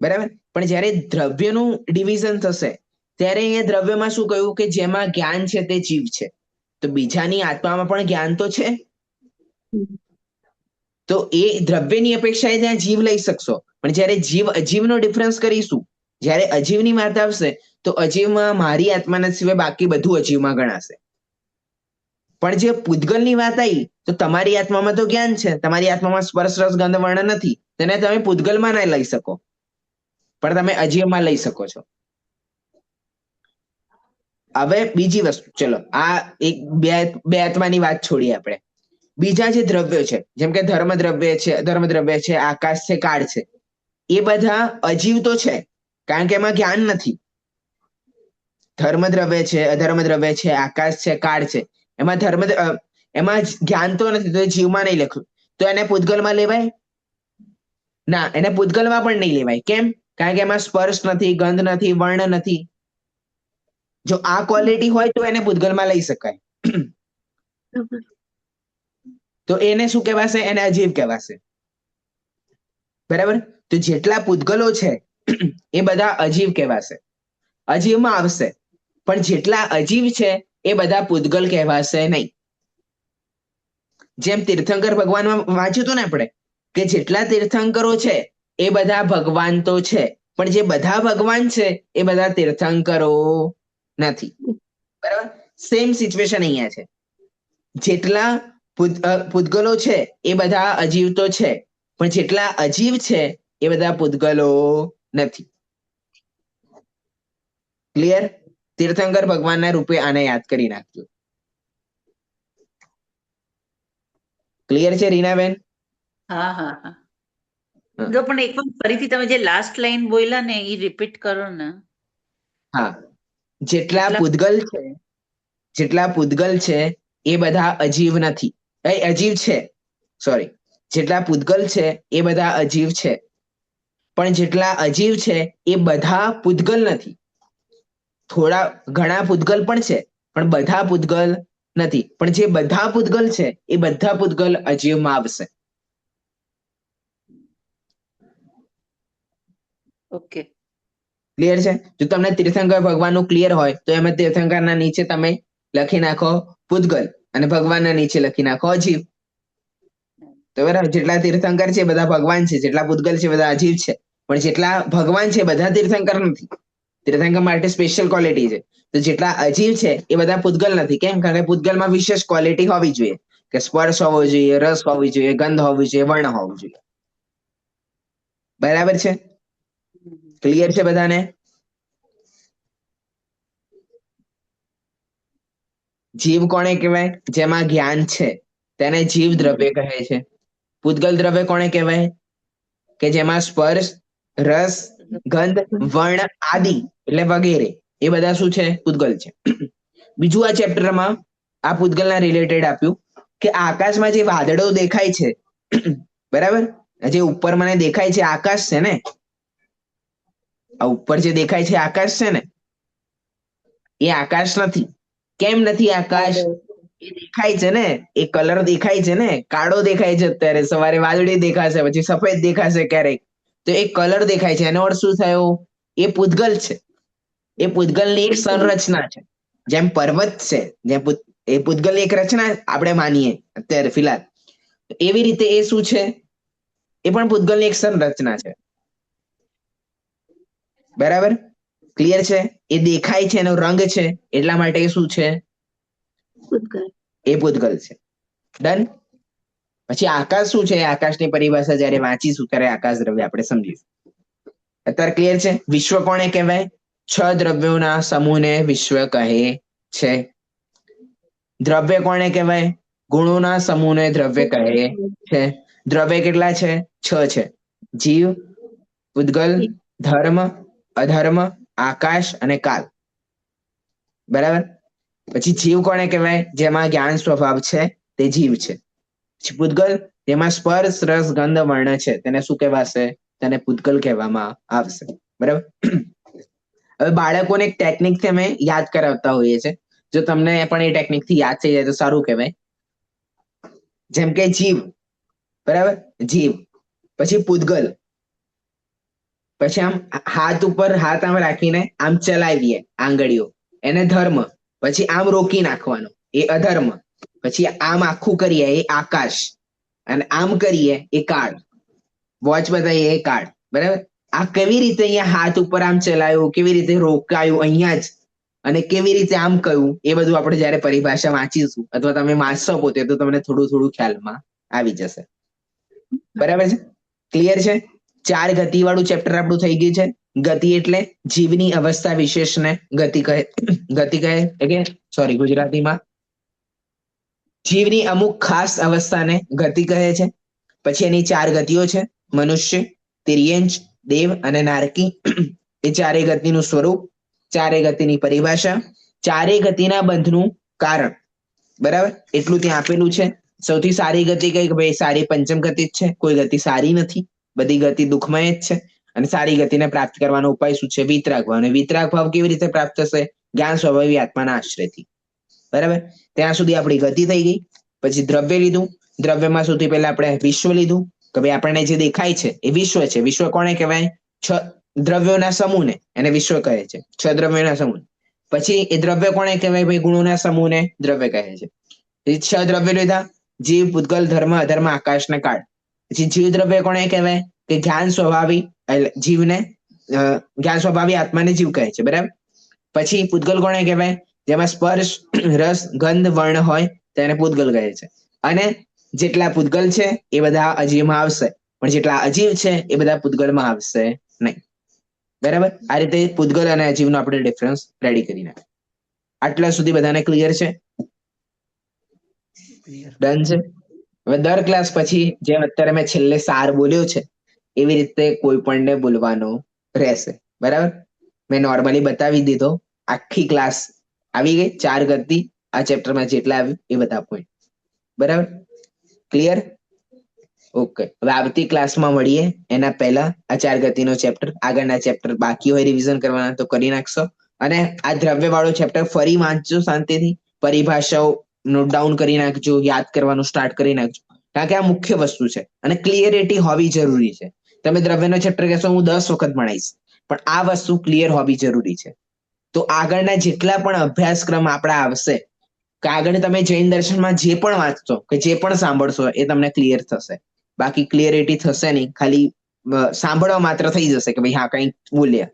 બરાબર. પણ જ્યારે દ્રવ્યનું ડિવિઝન થશે ત્યારે અહીંયા દ્રવ્યમાં શું કહ્યું કે જેમાં જ્ઞાન છે તે જીવ છે. તો બીજાની આત્મામાં પણ જ્ઞાન તો છે, તો એ દ્રવ્યની અપેક્ષાએ ત્યાં જીવ લઈ શકશો. પણ જ્યારે જીવ અજીવનો ડિફરન્સ કરીશું, જ્યારે અજીવની વાત આવશે તો અજીવમાં મારી આત્માના સિવાય બાકી બધું અજીવમાં ગણાશે. પણ જે પૂતગલની વાત આવી તો તમારી આત્મામાં તો જ્ઞાન છે, તમારી આત્મામાં સ્પર્શ રસ ગંધ વર્ણ નથી, તેને તમે પૂતગલમાં ના લઈ શકો, પણ તમે અજીવમાં લઈ શકો છો. હવે બીજી વસ્તુ, ચલો આ એક બે આત્માની વાત છોડીએ આપણે. બીજા જે દ્રવ્યો છે, જેમ કે ધર્મ દ્રવ્ય છે, આકાશ છે, કાળ છે, એ બધા અજીવ તો છે કારણ કે એમાં જ્ઞાન નથી. ધર્મ દ્રવ્ય છે, અધર્મ દ્રવ્ય છે, આકાશ છે, કાળ છે, એમાં એમાં જ્ઞાન તો નથી, તો જીવમાં નહીં લખ્યું, તો એને પૂતગલમાં લેવાય ના, એને પૂતગલમાં પણ નહીં લેવાય. કેમ? કારણ કે એમાં સ્પર્શ નથી, ગંધ નથી, વર્ણ નથી. જો આ ક્વોલિટી હોય તો એને પૂતગલમાં લઈ શકાય. તો એને શું કહેવાશે? એને અજીવ કહેવાશે. બરાબર. તો જેટલા પૂતગલો છે એ બધા અજીવ કહેવાશે, અજીવમાં આવશે. પણ જેટલા અજીવ છે એ બધા પૂતગલ કહેવાશે નહીં. જેમ તીર્થંકર ભગવાનમાં વાંચ્યું હતું ને આપણે કે જેટલા તીર્થંકરો છે એ બધા ભગવાન તો છે, પણ જે બધા ભગવાન છે એ બધા તીર્થંકરો નથી. બરાબર. સેમ સિચ્યુએશન અહીંયા છે. જેટલા પૂતગલો છે એ બધા અજીવ તો છે, પણ જેટલા અજીવ છે એ બધા પૂતગલો નથી. ક્લિયર? તીર્થંકર ભગવાનના રૂપે આને યાદ કરી નાખજો. ક્લિયર છે રીનાબેન? હા હા હા. જો પણ એક વાર ફરીથી તમે જે લાસ્ટ લાઈન બોલ્યા ને એ રિપીટ કરો ને. હા, જેટલા પૂતગલ છે એ બધા અજીવ નથી, અજીવ છે, સોરી, જેટલા પૂતગલ છે એ બધા અજીવ છે, પણ જેટલા અજીવ છે એ બધા પૂતગલ નથી. ઘણા પૂતગલ પણ છે પણ બધા પૂતગલ નથી. પણ જે બધા પૂતગલ છે એ બધા પૂતગલ અજીવમાં આવશે. ઓકે, ક્લિયર છે? જો તમને તીર્થંકર ભગવાનનું ક્લિયર હોય તો એમાં તીર્થંકરના નીચે તમે લખી નાખો પૂતગલ અને ભગવાનના નીચે લખી નાખો અજીવ. તો બરાબર, જેટલા તીર્થંકર છે બધા ભગવાન છે, જેટલા પૂતગલ છે બધા અજીવ છે, પણ જેટલા ભગવાન છે બધા તીર્થંકર નથી. તીર્થંકર માટે સ્પેશિયલ ક્વોલિટી છે. તો જેટલા અજીવ છે એ બધા પૂતગલ નથી. કેમ? કારણ કે પૂતગલમાં વિશેષ ક્વોલિટી હોવી જોઈએ, કે સ્પર્શ હોવો જોઈએ, રસ હોવી જોઈએ, ગંધ હોવી જોઈએ, વર્ણ હોવું જોઈએ. બરાબર છે? ક્લિયર છે બધાને? જીવ કોને કહેવાય? જેમાં જ્ઞાન છે તેને જીવ દ્રવ્ય કહે છે. પૂતગલ દ્રવ્ય કોને કહેવાય? કે જેમાં સ્પર્શ, રસ, ગંધ, વર્ણ આદિ એટલે વગેરે એ બધા શું છે? પૂતગલ છે. બીજું આ ચેપ્ટરમાં આ પૂતગલના રિલેટેડ આપ્યું કે આકાશમાં જે વાદળો દેખાય છે, બરાબર, જે ઉપર મને દેખાય છે આકાશ છે ને, આ ઉપર જે દેખાય છે આકાશ છે ને, એ આકાશ નથી. કેમ નથી આકાશ? એ દેખાય છે ને, એ કલર દેખાય છે ને, કાળો દેખાય છે, અત્યારે સવારે વાદળી દેખાશે, પછી સફેદ દેખાશે ક્યારેક, તો એ કલર દેખાય છે. એનો અર્થ શું થયો? એ પૂતગલ છે. એ પૂતગલની એક સંરચના છે. જેમ પર્વત છે, એ પૂતગલની એક રચના આપણે માનીએ અત્યારે ફિલહાલ, એવી રીતે એ શું છે? એ પણ પૂતગલની એક સંરચના છે. બરાબર? ક્લિયર છે? એ દેખાય છે, એનો રંગ છે, એટલા માટે એ શું છે? એ પૂતગલ છે. ડન? પછી આકાશ શું છે? આકાશની પરિભાષા જયારે વાંચીશું ત્યારે આકાશ દ્રવ્ય આપણે સમજીશું. અત્યારે ક્લિયર છે? વિશ્વ કોને કહેવાય? 6 દ્રવ્યોના સમૂહને વિશ્વ કહે છે. દ્રવ્ય કોને કહેવાય? ગુણોના સમૂહને દ્રવ્ય કહે છે. દ્રવ્ય કેટલા છે? 6 છે. જીવ, પૂતગલ, ધર્મ, અધર્મ, આકાશ અને કાલ. બરાબર? પછી જીવ કોને કહેવાય? જેમાં જ્ઞાન સ્વભાવ છે તે જીવ છે. પછી પૂતગલ, જેમાં સ્પર્શ, રસ, ગંધ, વર્ણ છે, તેને શું કહેવાશે? તેને પૂતગલ કહેવામાં આવશે. બરાબર? હવે બાળકોને એક ટેકનિકથી અમે યાદ કરાવતા હોઈએ છીએ. જો તમને પણ એ ટેકનિકથી યાદ થઈ જાય તો સારું કહેવાય. જેમ કે જીવ, બરાબર, જીવ, પછી પૂતગલ, પછી આમ હાથ ઉપર હાથ આમ રાખીને આમ ચલાવીએ આંગળીઓ, એને ધર્મ. પછી આમ રોકી નાખવાનું, એ અધર્મ. પછી આમ આખું કરીએ એ આકાશ, અને આમ કરીએ એ કાળ. વોચ બતાવીએ એ કાળ. બરાબર. આ કેવી રીતે અહીંયા હાથ ઉપર આમ ચલાવ્યું, કેવી રીતે રોકાયું અહીંયા જ, અને કેવી રીતે આમ કહ્યું, એ બધું આપણે જયારે પરિભાષા વાંચીશું અથવા તમે વાંચશો પોતે તો તમને થોડું થોડું ખ્યાલમાં આવી જશે. બરાબર છે? ક્લિયર છે? 4 ગતિ વાળું ચેપ્ટર આપણું થઈ ગયું છે. ગતિ એટલે જીવની અવસ્થા વિશેષને ગતિ કહે. ગતિ કહે એટલે સોરી ગુજરાતીમાં જીવની અમુક ખાસ અવસ્થાને ગતિ કહે છે. પછી એની 4 ગતિઓ છે: મનુષ્ય, તિર્યંચ, દેવ અને નારકી. એ ચારેય ગતિનું સ્વરૂપ, ચારેય ગતિની પરિભાષા, ચારેય ગતિના બંધનું કારણ. બરાબર, એટલું ત્યાં આપેલું છે. સૌથી સારી ગતિ કઈ? ભાઈ સારી પંચમ ગતિ જ છે, કોઈ ગતિ સારી નથી, બધી ગતિ દુઃખમય જ છે. અને સારી ગતિને પ્રાપ્ત કરવાનો ઉપાય શું છે? વિતરાગ ભાવ. અને વિતરાગ ભાવ કેવી રીતે પ્રાપ્ત થશે? જ્ઞાન સ્વભાવી આત્માના આશ્રયથી. બરાબર, ત્યાં સુધી આપણી ગતિ થઈ ગઈ. પછી દ્રવ્ય લીધું. દ્રવ્યમાં સૌથી પહેલા આપણે વિશ્વ લીધું, કે ભાઈ આપણને જે દેખાય છે એ વિશ્વ છે. વિશ્વ કોને કહેવાય? 6 દ્રવ્યોના સમૂહને, એને વિશ્વ કહે છે. 6 દ્રવ્યોના સમૂહ. પછી એ દ્રવ્ય કોને કહેવાય? ભાઈ ગુણોના સમૂહને દ્રવ્ય કહે છે. 6 દ્રવ્ય લીધા: જીવ, પૂતગલ, ધર્મ, અધર્મ, આકાશ ને કાળ. પછી જીવ દ્રવ્ય કોને કહેવાય? કે જ્ઞાન સ્વભાવી જીવને, જ્ઞાન સ્વભાવી આત્માને જીવ કહે છે. બરાબર. પછી પૂતગલ કોને કહેવાય? જેમાં સ્પર્શ, રસ, ગંધ, વર્ણ હોય તેને પૂતગલ કહે છે. અને જેટલા પૂતગલ છે એ બધા અજીવમાં આવશે, પણ જેટલા અજીવ છે એ બધા પૂતગલમાં આવશે નહીં. બરાબર. આ રીતે પૂતગલ અને અજીવનો આપણે ડિફરન્સ રેડી કરી નાખ્યો. આટલા સુધી બધાને ક્લિયર છે? ડન છે? હવે દર ક્લાસ પછી જેમ અત્યારે મેં છેલ્લે સાર બોલ્યો છે એવી રીતે કોઈ પણને બોલવાનો રહેશે. બરાબર. મેં નોર્મલી બતાવી દીધો, આખી ક્લાસ આવી ગઈ. 4 ગતિ આ ચેપ્ટરમાં જેટલા આવ્યું એ બધા પોઈન્ટ. બરાબર, ક્લિયર? ઓકે. હવે આવતી ક્લાસમાં મળીએ. એના પહેલા આ 4 ગતિનો ચેપ્ટર, આગળના ચેપ્ટર બાકી હોય રિવિઝન કરવાના તો કરી નાખશો. અને આ દ્રવ્ય વાળો ચેપ્ટર ફરી વાંચજો શાંતિથી. પરિભાષાઓ નોટ ડાઉન કરી નાખજો, યાદ કરવાનું સ્ટાર્ટ કરી નાખજો, કારણ કે આ મુખ્ય વસ્તુ છે અને ક્લિયરિટી હોવી જરૂરી છે. તમે દ્રવ્યનો ચેપ્ટર કહેશો હું 10 વખત ભણાવીશ, પણ આ વસ્તુ ક્લિયર હોવી જરૂરી છે. તો આગળના જેટલા પણ અભ્યાસક્રમ આપણા આવશે, કે આગળ તમે જૈન દર્શનમાં જે પણ વાંચશો કે જે પણ સાંભળશો એ તમને ક્લિયર થશે. બાકી ક્લિયરિટી થશે નહીં, ખાલી સાંભળવા માત્ર થઈ જશે કે ભાઈ હા કંઈક બોલ્યા.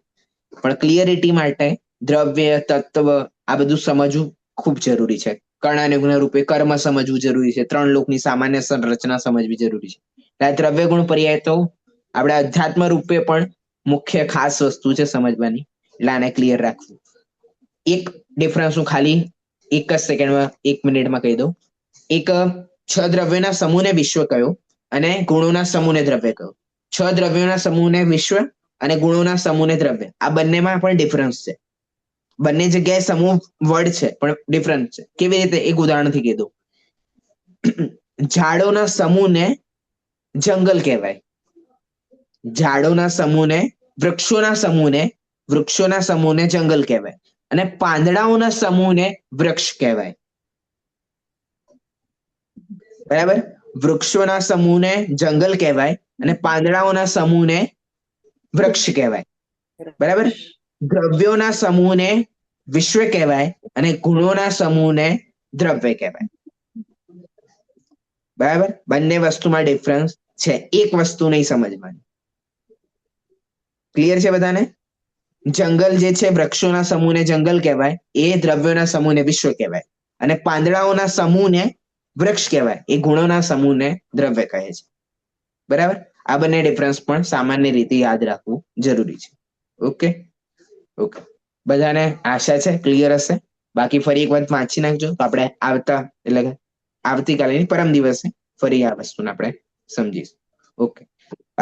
પણ ક્લિયરિટી માટે દ્રવ્ય, તત્વ આ બધું સમજવું ખૂબ જરૂરી છે. કર્ણાનુગુણ રૂપે કર્મ સમજવું જરૂરી છે. 3 લોકની સામાન્ય સંરચના સમજવી જરૂરી છે. એટલે દ્રવ્ય ગુણ પર્યાય તો આપણે અધ્યાત્મ રૂપે પણ મુખ્ય ખાસ વસ્તુ છે સમજવાની. એટલે આને ક્લિયર રાખવું. એક ડિફરન્સ હું ખાલી 1 જ સેકન્ડમાં 1 મિનિટમાં કહી દઉં. એક 6 દ્રવ્યોના સમૂહને વિશ્વ કયો અને ગુણોના સમૂહને દ્રવ્ય કયો. 6 દ્રવ્યોના સમૂહને વિશ્વ અને ગુણોના સમૂહને દ્રવ્ય. આ બંનેમાં પણ ડિફરન્સ છે. બંને જગ્યાએ સમૂહ વર્ડ છે પણ ડિફરન્સ છે. કેવી રીતે? એક ઉદાહરણથી કહી દઉં. ઝાડોના સમૂહને જંગલ કહેવાય. ઝાડોના સમૂહને, વૃક્ષોના સમૂહને જંગલ કહેવાય. અને પાંદડાઓના સમૂહને વૃક્ષ કહેવાય. બરાબર. વૃક્ષોના સમૂહને જંગલ કહેવાય અને પાંદડાઓના સમૂહને વૃક્ષ કહેવાય. બરાબર. દ્રવ્યોના સમૂહને વિશ્વ કહેવાય અને ગુણોના સમૂહને દ્રવ્ય કહેવાય. બરાબર. બંને વસ્તુમાં ડિફરન્સ છે. એક વસ્તુ નહીં સમજવાની. ક્લિયર છે બધાને? જંગલ જે છે, વૃક્ષોના સમૂહને જંગલ કહેવાય, એ દ્રવ્યોના સમૂહને વિશ્વ કહેવાય. અને પાંદડાઓના સમૂહને વૃક્ષ કહેવાય, એ ગુણોના સમૂહને દ્રવ્ય કહે છે. બરાબર. આ બંને ડિફરન્સ પણ સામાન્ય રીતે યાદ રાખવું જરૂરી છે. Okay okay. બધાને આશા છે ક્લિયર હશે. બાકી ફરી એક વાત વાંચી નાખજો તો આપણે આવતીકાલે પરમ દિવસે ફરી આ વસ્તુને આપણે સમજીશું. ઓકે.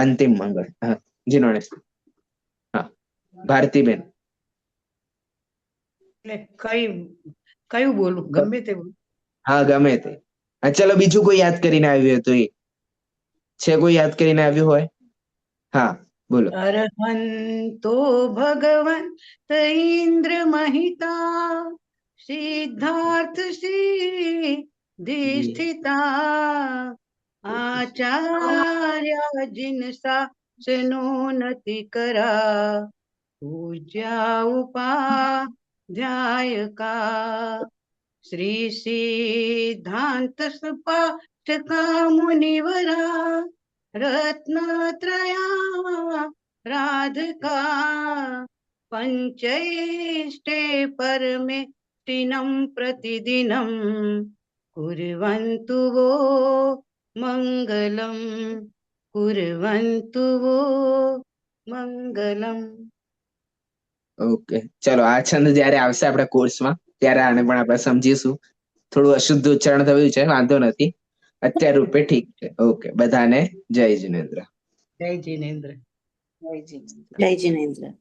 અંતિમ મંગળ. હા જી નોણેશ. હા ભારતીબેન. એટલે કયું બોલું? ગમે તે બોલું? હા ગમે તે. હા ચલો બીજું કોઈ યાદ કરીને આવ્યું હતું? એ છે કોઈ યાદ કરીને આવ્યું હોય? હા બોલો. અરહંતો ભગવંત ઇન્દ્ર મહિતા સિદ્ધાર્થ સિદ્ધિ સ્થિતા આચાર્ય જિન સેનો નથી કરા પૂજ્યા ઉપાધ્યાયકા શ્રી સિદ્ધાંત સપાટકા મુનિવરા રત્નત્રયા રાધકા પંચૈષ્ટે પરમેષ્ટિનમ પ્રતિદિનમ कुर्वन्तु वो मङ्गलम् कुर्वन्तु वो मङ्गलम् ઓકે ચલો આ છંદ જયારે આવશે આપણા કોર્સમાં ત્યારે આને પણ આપણે સમજીશું. થોડું અશુદ્ધ ઉચ્ચારણ થયું છે, વાંધો નથી, અત્યાર રૂપે ઠીક છે. ઓકે, બધાને જય જિનેન્દ્ર. જય જિનેન્દ્ર. જય જિનેન્દ્ર.